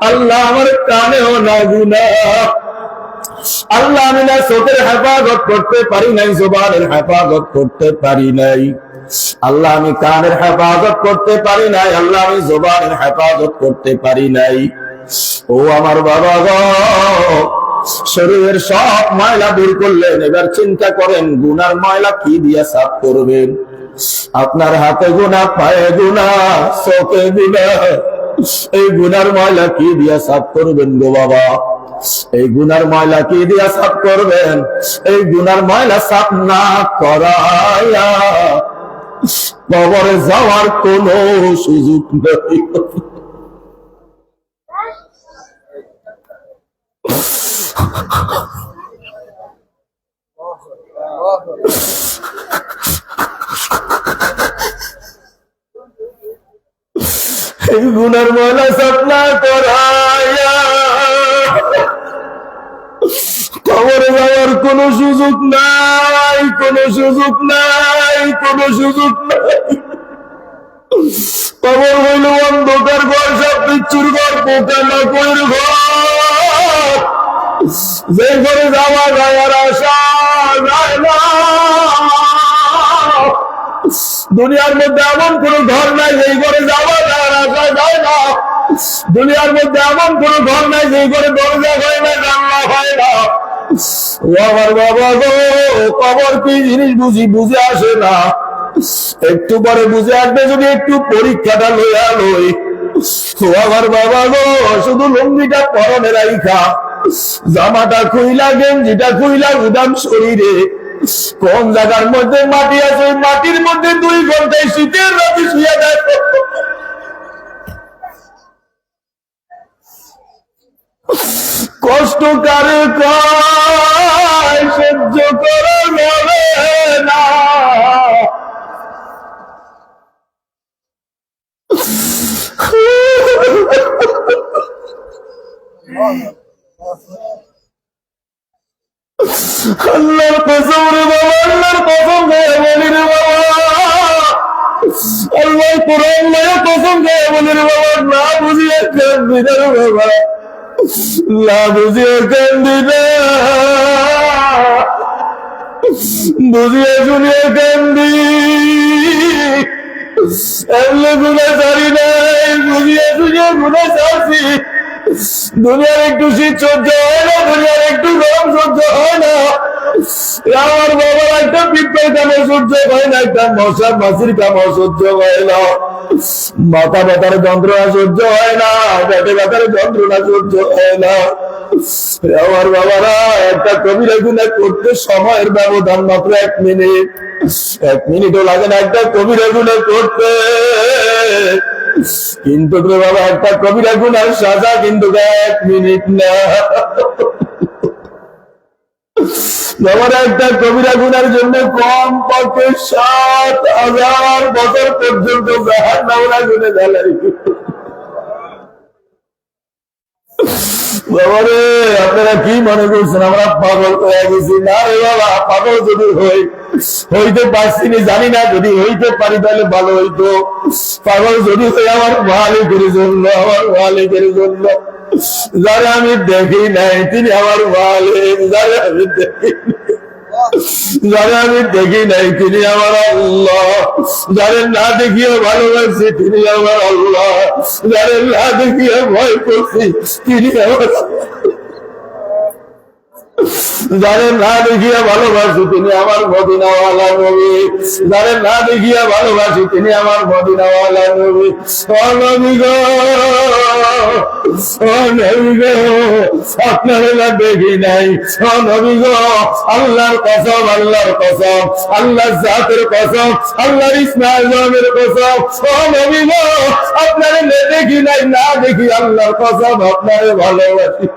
আল্লাহ আমার কানেও না গুনাহ। আল্লাহ আমি না চোখের হেফাজত করতে পারি নাই, জবানের হেফাজত করতে পারি নাই, আল্লাহ আমি কানের হেফাজত করতে পারি নাই, আল্লাহ আমি জবানের হেফাজত করতে পারি নাই। ও আমার বাবা গো, শরীরের সব ময়লা দূর করলেন, এবার চিন্তা করেন গুনার ময়লা কি দিয়া সাফ করবেন? আপনার হাতে গুনাহ, পায়ে গুনাহ, চোখে গুনাহ, এই গুনার ময়লা কি দিয়া সাফ করবেন গো বাবা? এই গুনার ময়লা কি দিয়া সাফ করবেন? এই গুনার ময়লা সাফ না করায়া কবরে যাওয়ার কোন সুযোগ নেই। এই গুনার ময়লা সাফ না করায়া কবরে যাওয়ার কোন সুযোগ নাই, কোন সুযোগ নাই। কোনো সুযোগ নাই। কবর হইল অন্ধকার ঘর, সব বিচ্ছুর ঘর, পোকা মাকড়ের ঘর, যে ঘরে যাওয়া যায় আর আসা যায় না। দুনিয়ার মধ্যে এমন কোন ঘর নাই যেই ঘরে যাওয়া যায় আর আসা যায় না। দুনিয়ার মধ্যে এমন কোন ঘর নাই যেই ঘরে দরজা হয় না, জানলা হয় না। ও আমার বাবা গো, কবর কি জিনিস বুঝে আসে না। একটু পরে বুঝে আসবে যদি একটু পরীক্ষাটা লইয়া লই। ও আমার বাবা গো, শুধু লুঙ্গিটা পরনে রাইখা, জামাটা খুইলা, গেঞ্জিটা খুইলা উদাম শরীরে কোন জায়গার মধ্যে মাটি আছে, ওই মাটির মধ্যে 2 ঘন্টায় শীতের রাতে শুয়ে যায়। কষ্ট কারে কয় সহ্য করা যাবে না। আল্লাহর কসম রে বাবা, আল্লাহর কসম খেয়ে বলি রে বাবা, আল্লাহ কোরআন লয়ে কসম খেয়ে বলি রে বাবা, না বুঝিয়ে কান্দি না রে বাবা, না বুঝিয়ে কান্দি না, বুঝিয়ে শুনিয়ে কান্দি। এমনি গুণে ছাড়ি নাই, বুঝিয়ে শুনিয়ে গুণে ছাড়ছি। দুনিয়ার একটু শীত সহ্য হয় না, দুনিয়ার একটু গরম সহ্য হয় না। আমার বাবার একটা পিঁপড়ের কামড় সহ্য হয় না, একটা মশার মাছির কামড় সহ্য হয় না, মাথা ব্যথার যন্ত্রণা সহ্য হয় না, পেটে ব্যথার যন্ত্রণা সহ্য হয় না। আমার বাবারা একটা কবিরা গুনাহ করতে সময়ের ব্যবধান মাত্র 1 মিনিট, 1 মিনিটও লাগে না একটা কবিরা গুনাহ করতে। কিন্তু বাবা একটা কবিরা গুনার সাজা কিন্তু 1 মিনিট না। বাবার একটা কবিরা গুনার জন্য কম পক্ষে 7,000 বছর পর্যন্ত জাহান্নামের আগুনে জ্বালাই। বাবারে আপনারা কি মনে করছেন আমরা পাগল হয়ে গেছি? না রে বাবা, পাগল যদি হইতে পারছি না জানি না, যদি হইতে পারি তাহলে ভালো হইতো। পাগল যদি হয়ে আমার মালিকের জন্য, আমার মালিকের জন্য, যারা আমি দেখি নাই তিনি আমার মালিক, যারা আমি দেখি নাই তিনি আমার আল্লাহ, যারা না দেখিয়ে ভালোবাসি তিনি আমার আল্লাহ, যারা না দেখিয়ে ভয় করছি তিনি আমার, যারা না দেখিয়া ভালোবাসি তিনি আমার মদিনাওয়ালা নবী, যারা না দেখিয়া ভালোবাসি তিনি আমার মদিনাওয়ালা নবী। ও নবী গো, ও নবী গো, আপনারা না দেখি নাই। ও নবী গো, আল্লাহর কসম, আল্লাহর কসম, আল্লাহর জাতের কসম, আল্লাহর ইসমে আযমের কসম, ও নবী গো, আপনারা না দেখি নাই, না দেখি আল্লাহর কসম আপনারে ভালোবাসি।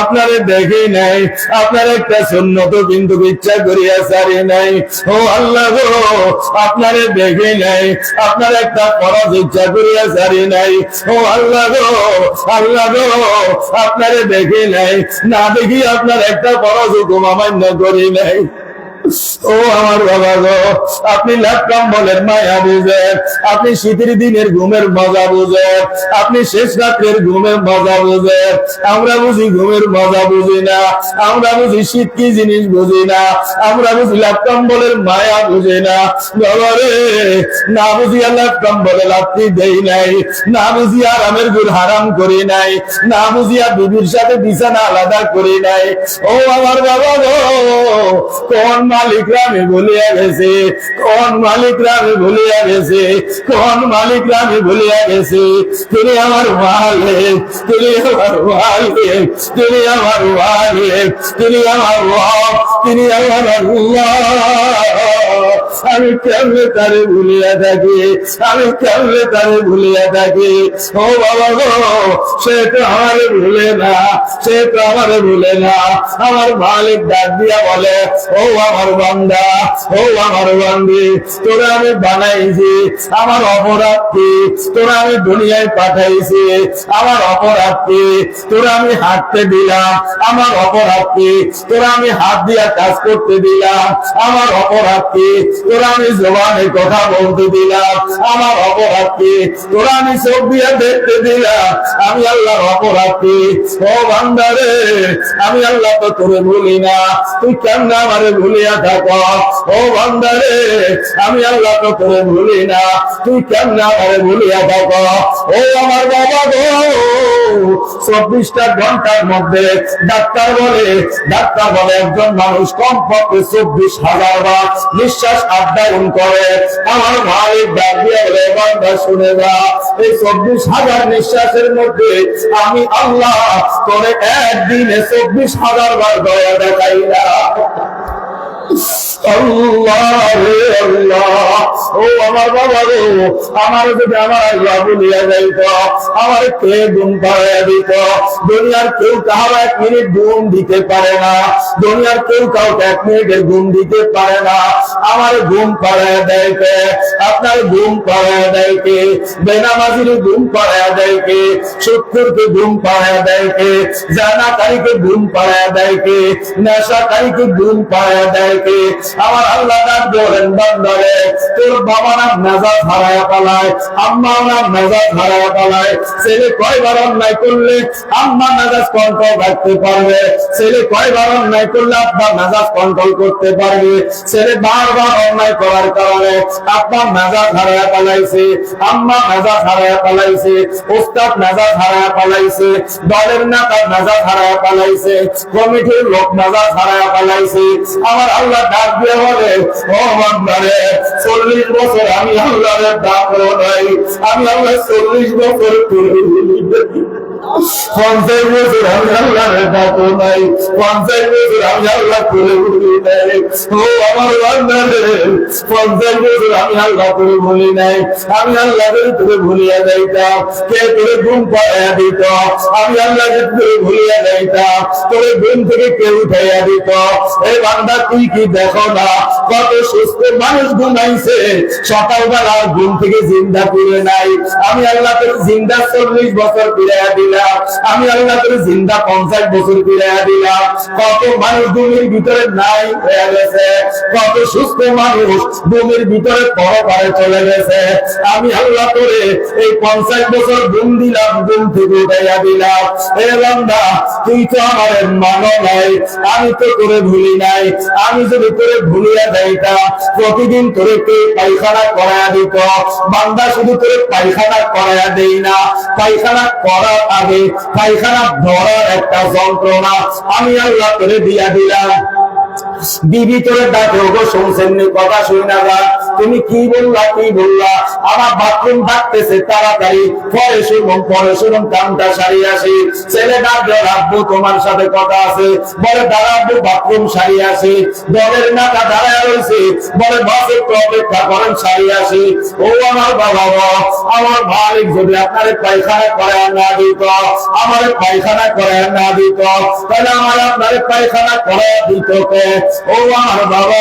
আপনারে দেখি নাই, আপনার একটা সুন্নত কিন্তু ইচ্ছা করিয়া সারি নাই। ও আল্লাহ গো, আপনারে দেখি নাই, আপনার একটা ফরজ ইচ্ছা করিয়া সারি নাই। ও আল্লাহ গো, আল্লাহ গো, আপনারে দেখি নাই, না দেখি আপনার একটা ফরজ হুকুম অমান্য করি নাই। ও আমার বাবা গো, আপনি কম্বলের মায়া বুঝেন, আপনি শীতের দিনের ঘুমের মজা বুঝেন, আপনি শেষ রাত্রের ঘুমের মজা বুঝেন। আমরা বুঝি ঘুমের মজা বুঝি না, আমরা বুঝি শীত কি জিনিস বুঝি না, আমরা বুঝি কম্বলের মায়া বুঝি না। বাবা রে, না বুঝিয়া কম্বলে লাত্তি দেই নাই, না বুঝিয়া আরামের গুড় হারাম করি নাই, না বুঝিয়া বিবির সাথে বিছানা আলাদা করি নাই। ও আমার বাবা গো, কোন মালিকরা আমি ভুলিয়া গেছি, কোন মালিকরা আমি ভুলিয়া গেছি, কোন মালিকরা আমি ভুলিয়া গেছি। তিনি আমার মালিক, তিনি আমার মালিক, তিনি আমার মালিক, তিনি আমার রব, তিনি আমার আল্লাহ। আমি কেমনে তারে ভুলিয়া থাকি, আমি কেমনে তারে ভুলিয়া থাকি। ও বাবা গো, সে তো আমারে ভুলে না, সে তো আমারে ভুলে না। আমার মালিক ডাক দিয়া বলে, ও আমার বান্দা, ও আমার বান্দি, তোরা আমি বানাইছি, আমার অপরাধ কি? তোরা আমি দুনিয়ায় পাঠাইছি, আমার অপরাধ কি? তোরা আমি হাঁটতে দিলাম, আমার অপরাধ কি? তোরা আমি হাত দিয়া কাজ করতে দিলাম, আমার অপরাধ কি? তোরা আমি জবানে কথা বলতে দিলাম, আমার অপরাধ কি? তোরা আমি চোখ দিয়া দেখতে দিলাম, আমি আল্লাহর অপরাধ কি? ও বান্দারে, আমি আল্লাহ তো তোরে ভুলি না, তুই কেমনে আমারে ভুলিয়া থাক? ও বান্দারে, আমি আল্লাহ তো তোরে ভুলি না, তুই কেমনে আমারে ভুলিয়া থাক? ও আমার বাবা গো, 24টা ঘন্টার মধ্যে ডাক্তার বলে একজন মানুষ কমপক্ষে 24,000 বার নিঃশ্বাস আপ-ডাউন করে। আমার মালিক ডাক দিয়ে বলে, বান্দা শুনে যা, এই 24,000 নিঃশ্বাসের মধ্যে আমি আল্লাহ তোরে একদিনে 24,000 বার দয়া দেখাই না। আল্লাহ রে আল্লাহ, ও আমার বাবা গো, আমার যদি আমার আল্লাহ বলিয়া যাইত, আমার কে গুণ পাড়াইয়া দিত। দুনিয়ার কেউ কাহার 1 মিনিট গুণ দিতে পারে না, দুনিয়ার কেউ কাউকে 1 মিনিটের গুণ দিতে পারে না। আমার গুণ পাড়াইয়া দেয় কে? আপনার গুণ পাড়াইয়া দেয় কে? বেনামাজির গুণ পাড়াইয়া দেয় কে? সুদখোরকে গুণ পাড়াইয়া দেয় কে? জানাকারীকে গুণ পাড়াইয়া দেয় কে? নেশাকারীকে গুণ পাড়াইয়া দেয় কে? আমার আল্লাহ ডাক বলেন, বান্দারে, তোর বাবা নাম মেজাজ হারায়া পালায়, আম্মা নাম মেজাজ হারায়া পালায়। ছেলে কয়বার অন্যায় করলে আম্মা মেজাজ কন্ট্রোল রাখতে পারবে? ছেলে কয়বার অন্যায় করলে আব্বা মেজাজ কন্ট্রোল করতে পারবে? ছেলে বারবার অন্যায় করার কারণে আব্বা মেজাজ হারায়া পালাইছে, আম্মা মেজাজ হারায়া পালাইছে, ওস্তাদ মেজাজ হারায়া পালাইছে, দলের নেতা মেজাজ হারায়া পালাইছে, কমিটির লোক মেজাজ হারায়া পালাইছে। আমার আল্লাহ ডাক দিয়ে বলে, ও বান্দারে, 40 বছর আমি আল্লাহর ডাক নাই, আমি আল্লাহ 40 বছর করে 50 বছর আমি আল্লাহর ডাক নাই, 50 বছর আমি আল্লাহ করে বলি নাই। ও আমার বান্দারে, 50 বছর আমি আল্লাহ করে বলি নাই, আমি আল্লাহর করে ভুলিয়া যাইতাম, কে তোরে ঘুম পাড়াইয়া দিত? আমি আল্লাহকে তোরে ভুলিয়া যাইতাম, তোরে ঘুম থেকে কে উঠাইয়া দিত? এই বান্দা, তুই কি দেখো না কত সুস্থ মানুষ ঘুমাইছে, সকালবেলা ঘুম থেকে জিন্দা ফিরে নাই? আমি আল্লাহ তোর জিন্দা 40 বছর ফিরাইয়া দিলাম, আমি আল্লাহ তোর জিন্দা 50 বছর ফিরাইয়া দিলাম। কত মানুষ ঘুমের ভিতরে নাই হয়ে গেছে, কত সুস্থ মানুষ ঘুমের ভিতরে পরপারে চলে গেছে। আমি আল্লাহ তোরে এই 50 বছর ঘুম দিলাম, ঘুম থেকে উঠাইয়া দিলাম। এ বান্দা, তুই তো আমার মানো নাই, আমি তো তোরে ভুলি নাই। আমি যদি তোরে ভুলিয়া যাইতাম, প্রতিদিন তোরে কে পায়খানা করাইয়া দিত? বান্দা, শুধু তোরে পায়খানা করাইয়া দেই না, পায়খানা করার আগে পায়খানা ধরার একটা যন্ত্রণা আমি আল্লাহ তোরে দিয়া দিলাম। বিবি তোরে ডাকে, ওগো শুনছেন কথা, শুই না যা, তুমি কি বললা, কি বললা? আমার বাথরুম ডাকতেছে, তাড়াতাড়ি পরে শুনুন, কামটা সারি আসি। ছেলে ডাকবে, রাখবো তোমার সাথে কথা আছে, বলে দাঁড়াবো, বাথরুম সারি আসি। দলের নাকা দাঁড়ায় রয়েছে, বলে বাস একটু অপেক্ষা করেন, সারি আসি। ও আমার বাবা, আমার মালিক যদি আপনার পায়খানা করায় না দিত, আমার পায়খানা করায় না দিত, তাহলে আমার আপনার পায়খানা করায় দিত কে? ও আমার বাবা,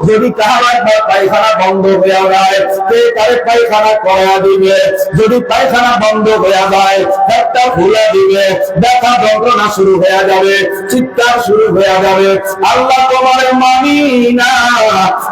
যদি কাহার একবার পায়খানা বন্ধ হয়ে যায়, কে তারে পায়খানা করায়া দিবে? যদি পায়খানা বন্ধ হয়ে যায়, একটা খুলে দিবে, ব্যথা যন্ত্রণা শুরু হয়ে যাবে, চিৎকার শুরু হয়ে যাবে। আল্লাহ তোমার মানি না,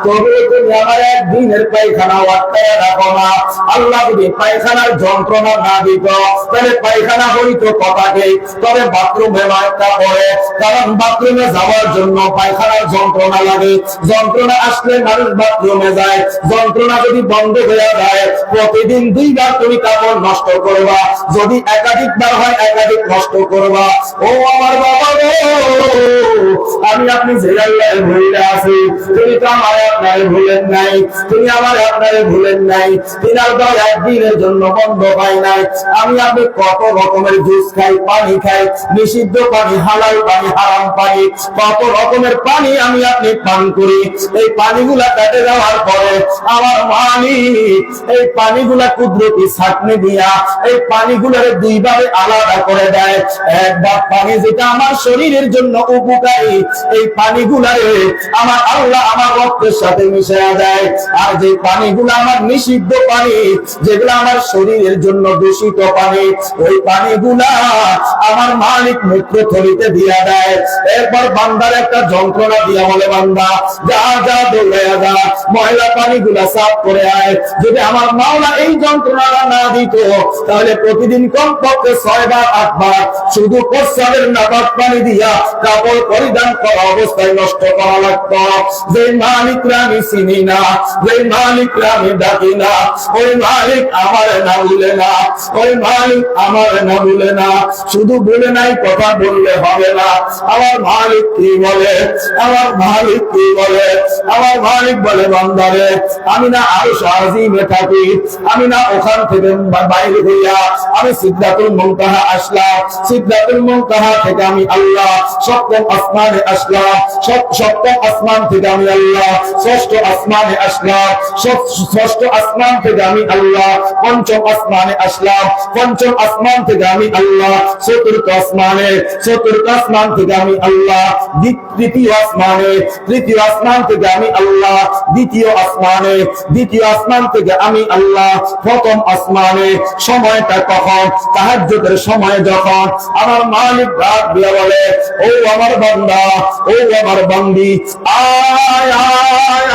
তবে তুমি আমার একদিনের পায়খানা আটকায় রাখো না। আল্লাহ যদি পায়খানার যন্ত্রণা না দিত, তাহলে পায়খানা হইতো কথাকে, তবে বাথরুমে একটা পড়ে, কারণ বাথরুমে যাওয়ার জন্য পায়খানার যন্ত্রণা লাগে। যন্ত্রণা আসলে মানুষ বাথরুমে যায়। যন্ত্রণা যদি বন্ধ হয়ে যায়, প্রতিদিন 2 বার তুমি কাপড় নষ্ট করবা, যদি একাধিকবার হয় একাধিক নষ্ট করবা। ও আমার বাবা গো, আমি আপনি যে আল্লাহর ভুলে আছি, তিনি তো আমার আপনারে ভুলেন নাই, তিনি আমার আপনারে ভুলেন নাই, তিনার দল একদিনের জন্য বন্ধ হয় নাই। আমি আপনি কত রকমের জুস খাই, পানি খাই, নিষিদ্ধ পানি, হালাল পানি, হারাম পানি, কত রকমের পানি আমি আপনি পান করি। এই পানিগুলা কেটে যাওয়ার পরে আমার মালিক এই পানিগুলা কুদরতি ছাঁকনি দিয়া এই পানিগুলার দুইভাবে আলাদা করে দেয়। একবার পানি যেটা আমার শরীরের জন্য উপকারী, এই পানিগুলারে আমার আল্লাহ আমার রক্তের সাথে মিশিয়ে দেয়। আর যে পানিগুলো আমার নিষিদ্ধ পানি, যেগুলো আমার শরীরের জন্য দূষিত পানি, ওই পানিগুলা আমার মালিক মূত্রথলিতে দিয়া দেয়। এরপর বান্দার একটা যন্ত্রণা দিয়া বলে, বান্দা যা যা দৌড়ে যা, ময়লা পানিগুলা সাফ করে আয়। যদি আমার মাওলা এই যন্ত্রণাটা না দিত, তাহলে প্রতিদিন কমপক্ষে 6 বার 8 বার শুধু প্রস্রাবের নাপাক পানি দিয়া কাপড় পরিধান করা অবস্থায় নষ্ট করা লাগতো। যে মালিকরা আমি চিনি না, যে মালিকরা আমি ডাকি না, ওই মালিক আমার না ভুলে না, ওই মালিক আমার না ভুলে না। শুধু বলে নাই কথা বললে হবে না। আমার মালিক কি বলে, আমার মালিক কি বলে? আমার মালিক বলে, বান্দারে আমি না আরশ আজিমে থাকি, আমি না ওখান থেকে বাইরে হইয়া আমি সিদরাতুল মুনতাহা আসলাম, সিদরাতুল মুনতাহা থেকে আমি আল্লাহ সপ্তম আসমানে আসলাম, সপ্তম আসমান থেকে আমি আল্লাহ ষষ্ঠ আসমানে আসলাম, ষষ্ঠ আসমান থেকে আমি আল্লাহ পঞ্চম আসমানে আসলাম, পঞ্চম আসমান থেকে আমি আল্লাহ চতুর্থ আসমানে, চতুর্থ আসমান থেকে আমি আল্লাহ তৃতীয় আসমানে, তৃতীয় আসমান থেকে আমি আল্লাহ দ্বিতীয় আসমানে, দ্বিতীয় আসমান থেকে আমি আল্লাহ প্রথম আসমানে। সময়টা কখন? তাহাজ্জুদের সময় যখন আমার মালিক ডাক দিয়া বলে, ও আমার বান্দা, ও আমার বান্দি, আয় আয় আয়,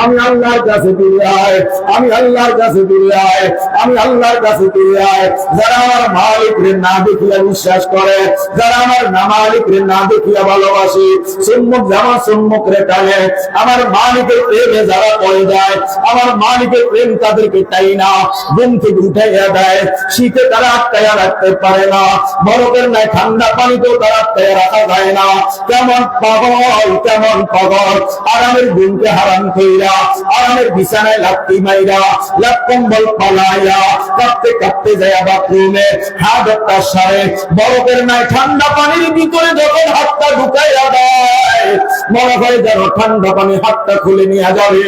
আমি আল্লাহর কাছে ফিরে আয়, আমি আল্লাহর কাছে ফিরে আয়, আমি আল্লাহর কাছে ফিরে আয়। যারা আমার মালিকের না দেখিয়া বিশ্বাস করে, যারা আমার না মালিকের না দেখিয়া ভালোবাসে, সম্মুখ যেমন সম্মুখ রে টানে, আমার মালিকের প্রেমে যারা পড়ে যায়, আমার মালিকের প্রেম তাদেরকে টাই না ঘুম থেকে উঠাইয়া দেয়। শীতে তারা আটকাইয়া রাখতে পারে না, বরফের নাই ঠান্ডা পানিতেও তারা আটকাইয়া রাখা যায় না। কেমন পাগল, কেমন পাগল, আরামের ঘুমকে হারাম কইরা, আরামের বিছানায় লাত্তি মাইরা, লাত্তম্বল পালাইয়া, কাঁপতে কাঁপতে যায় বাথরুমে হাতটা সারে, বরফের নাই ঠান্ডা পানির ভিতরে যখন হাতটা ঢুকাইয়া দেয়, মনে হয় যেন ঠান্ডা পানি হাতটা খুলে নিয়ে যাবে।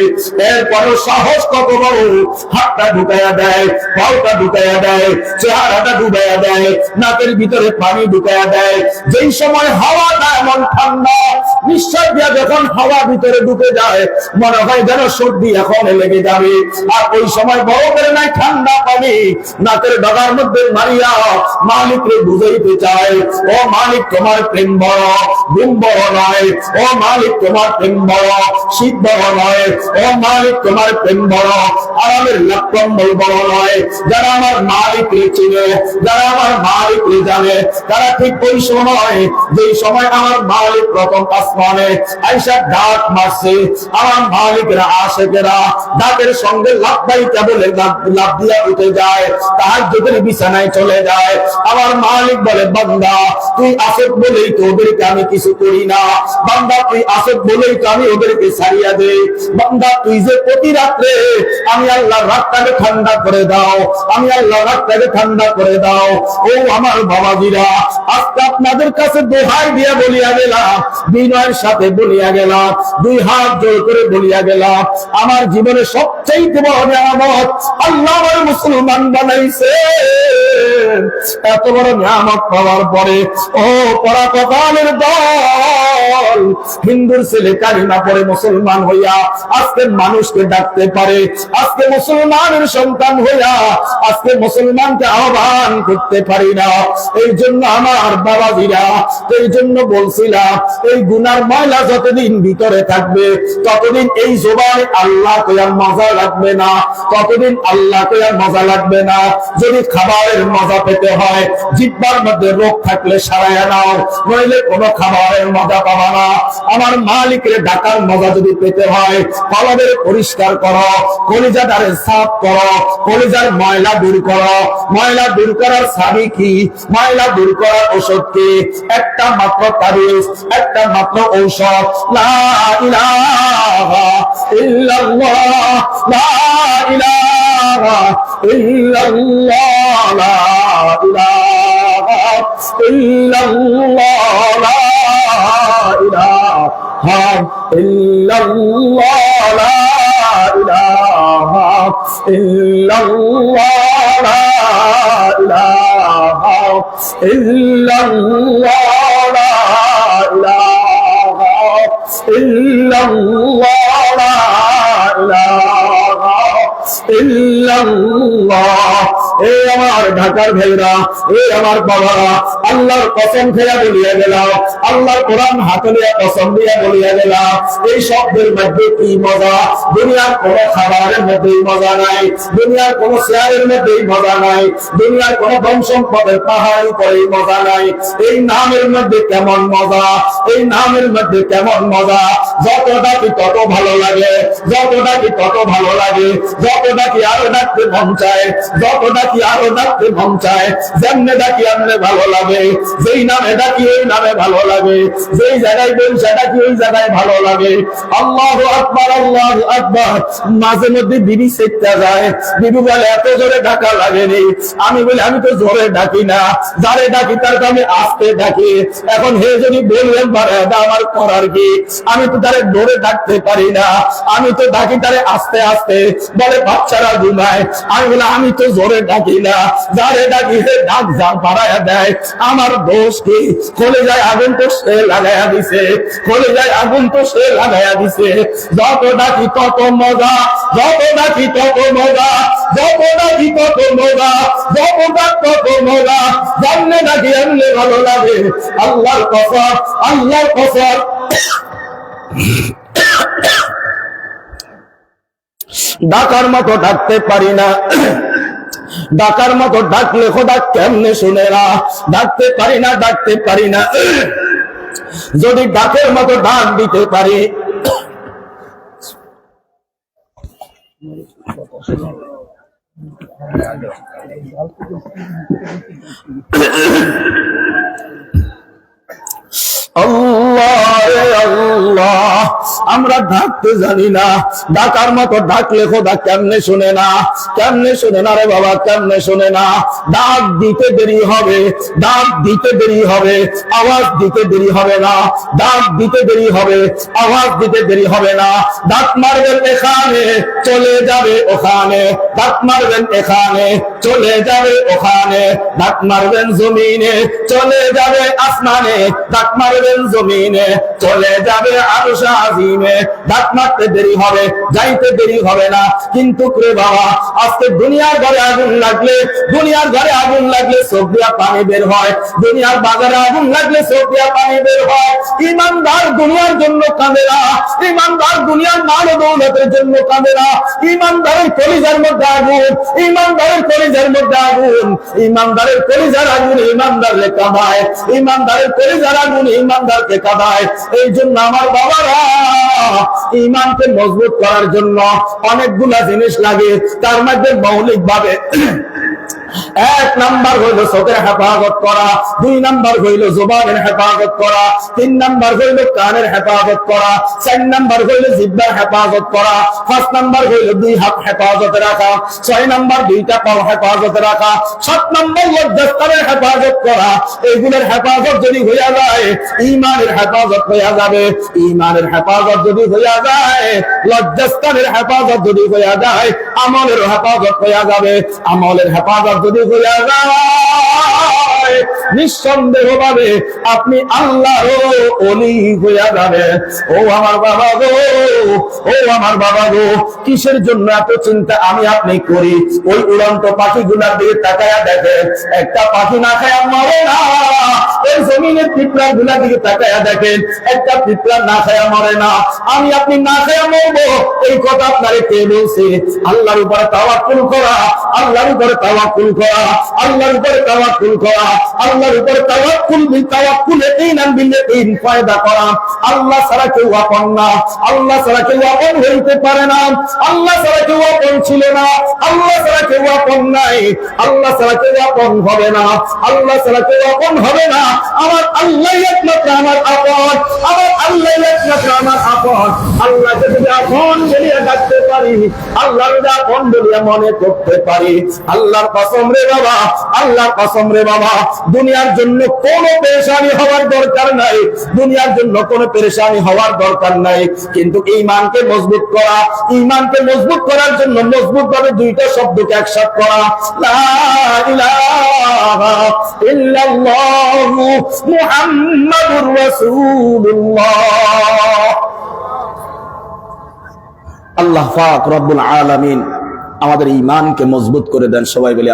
এরপরও সাহস কত বড়, হাতটা ঢুকাইয়া দেয়, পাউটা ঢুকাইয়া দেয়, চেহারাটা ডুবাইয়া দেয়, নাকের ভিতরে পানি ঢুকাইয়া দেয়। যেই সময় হাওয়াটা এমন ঠান্ডা, নিঃশ্বাস দিয়া যখন হাওয়া ভিতরে ঢুকে যায়, মনে হয় যেন সর্দি এখন লেগে যাবে। আর ওই সময় বরফের নাই ঠান্ডা পানি নাকের ডগার মধ্যে মারিয়া মালিককে বুঝাইতে চায়, ও মালিক তোমার প্রেম বড়, ঘুম বড় নয়, ও মালিক তোমার প্রেম বড়, শীত বড় নয়, ও মালিক তোমার প্রেম বড়, আরামের লক্ষম্বল বড় নয়। যারা আমার মালিককে চিনে, যারা আমার মালিককে জানে, তারা ঠিক ওই সময়, যেই সময় আমার মালিক প্রথম আসমানে আইসা ডাক মারছে, আমার মালিকেরা আশেকেরা ডাকের সঙ্গে লাফাইতে বলে লাফ দিয়া উঠে যায়, তাহাজ্জুদের বিছানায় চলে যায়। আমার মালিক বলে, বান্দা তুই আসেক বলেই তো ওদেরকে আমি কিছু করি না, বান্দা তুই আসেক বলেই তো আমি ওদেরকে ছাড়িয়া দেই, বান্দা তুই যে প্রতি রাত্রে আমি আল্লাহর রাতটাকে ঠান্ডা করে দাও, আমি আল্লাহর রাতটাকে ঠান্ডা করে দাও। ও আমার বাবাজিরা, আজকে আপনাদের কাছে দোহাই দিয়া বলিয়া গেলাম, বিনয়ের সাথে বলিয়া গেলাম, দুই হাত জোর করে বলিয়া গেলাম, আমার জীবনে সবচেয়ে বড় নিয়ামত আল্লাহ আমার মুসলমান বানাইছে। এত বড় নিয়ামত পাওয়ার পরে ও পরাকপালের দল, হিন্দুর ছেলে কালিমা পড়ে মুসলমান হইয়া আজকে মানুষকে ডাকতে পারে, আজকে মুসলমানের সন্তান হইয়া আজকে মুসলমানকে আহ্বান করতে পারি না। এই জন্য আমার বাবাজিরা, এই জন্য বলছিলাম, এই গুনার ময়লা যতদিন ভিতরে থাকবে ততদিন এই জবানে আল্লাহ কয়ার মজা লাগবে না, ততদিন আল্লাহ কয়ার মজা লাগবে না। যদি খাবারের মজা পেতে হয়, জিহ্বার মধ্যে রোগ থাকলে সারাইয়া নাও, নইলে কোনো খাবারের মজা পাবা না। আমার মালিকের ডাকার মজা যদি পেতে হয়, কলবের পরিষ্কার করো, কলিজাটারে সাফ করো, কলিজার ময়লা দূর করো। ময়লা দূর করার সাবি কি? ময়লা দূর করার ওষুধ কি? একটা মাত্র তাবিজ, একটা মাত্র ঔষধ, লা ইলাহা ইল্লাল্লাহ, লা ইলাহা ইল্লাল্লাহ, লা ইলাহা ইল্লাল্লাহ, লা ইলাহা ইল্লাল্লাহ, লা ইলাহা ইল্লাল্লাহ, লা ইলাহা ইল্লাল্লাহ, লা ইলাহা ইল্লাল্লাহ, লা ইলাহা ইল্লাল্লাহ। এ আমার ঢাকার ভাইরা, এ আমার বাবারা, আল্লাহর কসম খেয়ে বলিয়া গেলাম, আল্লাহর কোরআন হাতে নিয়ে কসম দিয়ে বলিয়া গেলাম, এই শব্দের মধ্যে কি মজা! দুনিয়ার কোন খাবারের মধ্যেই মজা নাই, দুনিয়ার কোন শেয়ারের মধ্যেই মজা নাই, দুনিয়ার কোন ধন সম্পদের পাহাড়ের উপরেই মজা নাই। এই নামের মধ্যে কেমন মজা, এই নামের মধ্যে কেমন মজা! যত ডাকি তত ভালো লাগে, যত ডাকি তত ভালো লাগে, যত ডাকি আরো ডাকতে মন চায়, যত ডাকি আরো ডাকতে মন চায়। যেমনে ডাকি এমনে ভালো লাগে, যেই নামে ডাকি ওই নামে ভালো লাগে, যেই জায়গায় বলছে ডাকি ওই জায়গায় ভালো লাগে। আল্লাহু আকবার, আল্লাহু আকবার। মাঝে মধ্যে বিবি সেটা যায়, বিবি বলে এত জোরে ডাকা লাগেনি। আমি বলি আমি তো জোরে ডাকি না, যারে ডাকি তার আমি আস্তে ডাকি। এখন হে যদি বলবেন পারে আমার করার কি? আমি তো তারে জোরে ডাকতে পারি না, আমি তো ডাকি তারে আস্তে আস্তে। বলে বাচ্চারা ঘুমায়, আমি বলে আমি তো জোরে ডাকি না, যারে ডাকি সে ডাক যা বাড়াইয়া দেয়। আমার দোষ কি? খোলে যায় আগুন তো সে লাগাইয়া দিছে, খোলে যায় আগুন তো সে লাগাইয়া দিছে। যত ডাকি তত মজা, যত ডাকি তত মজা, যত ডাকি তত মজা, যত ডাক তত মজা। জানলে ডাকি এমনি ভালো লাগে। আল্লাহর কসম, আল্লাহর কসম, ডাকার মতো ডাকতে পারি না, ডাকার মতো ডাকলে খোদা কেমনে শুনে না। ডাকতে পারি না, ডাকতে পারি না। যদি ডাকের মতো ডাক দিতে পারি, আল্লাহ রে আল্লাহ, আমরা ডাকতে জানি না, ডাকার মতো ডাকলে খোদা কেমনে শুনে না, কেমনে শুনে না রে বাবা, কেমনে শুনে না। ডাক দিতে দেরি হবে, ডাক দিতে দেরি হবে, আওয়াজ দিতে দেরি হবে না, ডাক দিতে দেরি হবে, আওয়াজ দিতে দেরি হবে না। ডাক মারবেন এখানে চলে যাবে ওখানে, ডাক মারবেন এখানে চলে যাবে ওখানে, ডাক মারবেন জমিনে চলে যাবে আসমানে, ডাক মারবেন জমিনে চলে যাবে আরশ আজিমে। ডাক মারতে দেরি হবে, যাইতে দেরি হবে না। কিন্তু রে বাবা, আজকে দুনিয়ার ঘরে আগুন লাগলে, দুনিয়ার ঘরে আগুন লাগলে চোখ দিয়া পানি বের হয়, দুনিয়ার বাজারে আগুন লাগলে চোখ দিয়া পানি বের হয়। ইমানদার দুনিয়ার জন্য কাঁদে না, ইমানদার দুনিয়ার মাল দৌলতের জন্য কাঁদে না। ইমানদারের কলিজার মধ্যে আগুন, ইমানদারের কলিজার মধ্যে আগুন, ইমানদারের কলিজার আগুন ইমানদারকে কাঁদায়, ইমানদারের কলিজার আগুন ইমানদারকে কাঁদায়। এই জন্য আমার বাবারা, ইমানকে মজবুত করার জন্য অনেকগুলা জিনিস লাগে। তার মধ্যে মৌলিক ভাবে এক নাম্বার হইল চোখের হেফাজত করা, দুই নাম্বার হইল জবানের হেফাজত করা, তিন নাম্বার হইল কানের হেফাজত করা, চার নাম্বার হইল জিহ্বার হেফাজত করা, পাঁচ নাম্বার হইল দুই হাত হেফাজতে রাখা, ছয় নাম্বার দুইটা পাও হেফাজতে রাখা, সাত নাম্বার লজ্জাস্থানের হেফাজত করা। এইগুলোর হেফাজত যদি হইয়া যায়, ইমানের হেফাজত হইয়া যাবে। ইমানের হেফাজত যদি হইয়া যায়, লজ্জাস্থানের হেফাজত যদি হইয়া যায়, আমলের হেফাজত হইয়া যাবে। আমলের হেফাজত যদি হইয়া যায়, নিঃসন্দেহ ভাবে আপনি আল্লাহর ওলি হইয়া যাবেন। ও আমার বাবা গো, ও আমার বাবা গো, কিসের জন্য এত চিন্তা আমি আপনি করি? ওই উড়ন্ত পাখিগুলার দিকে তাকায়া দেখেন, একটা পাখি না খায়া মরে না। ওই জমিনের পিঁপড়া গুলার দিকে তাকায়া দেখেন, একটা পিঁপড়া না খায়া মরে না। আমি আপনি না খায়া মরবো, এই কথা আপনারে কে বলছে? আল্লাহর উপরে তাওয়াক্কুল করা, আল্লাহর উপরে তাওয়াক্কুল করা, আল্লাহর উপরে তাওয়াক্কুল করা, আল্লাহর উপরে তাওয়াক্কুল, তাওয়াক্কুল ইয়াকিনান বিল ইয়াকিন পয়দা করা। আল্লাহ ছাড়া কেউ আপন না, আল্লাহ ছাড়া কেউ আপন হইতে পারে না, আল্লাহ ছাড়া কেউ আপন ছিল না, আল্লাহ ছাড়া কেউ আপন নাই, আল্লাহ ছাড়া কেউ আপন হবে না, আল্লাহ ছাড়া কেউ আপন হবে না। আমার আল্লাহ একমাত্র আমার আপন, আমার আল্লাহ একমাত্র আমার আপন। আল্লাহকে যদি আপন বলিয়া ডাকতে পারি, আল্লাহ যদি আপন বলিয়া মনে করতে পারি, আল্লাহর কসম রে বাবা, আল্লাহর কসম রে বাবা, দুনিয়ার জন্য কোনো পেরেশানি হওয়ার দরকার নাই, দুনিয়ার জন্য কোনো পেরেশানি হওয়ার দরকার নাই। কিন্তু ঈমানকে মজবুত করা, ঈমানকে মজবুত করার জন্য মজবুত ভাবে দুইটা শব্দকে একসাথে করা, লা ইলাহা ইল্লাল্লাহু মুহাম্মাদুর রাসূলুল্লাহ। আল্লাহ পাক রব্বুল আলামিন আমাদের ঈমানকে মজবুত করে দেন। সবাই বলে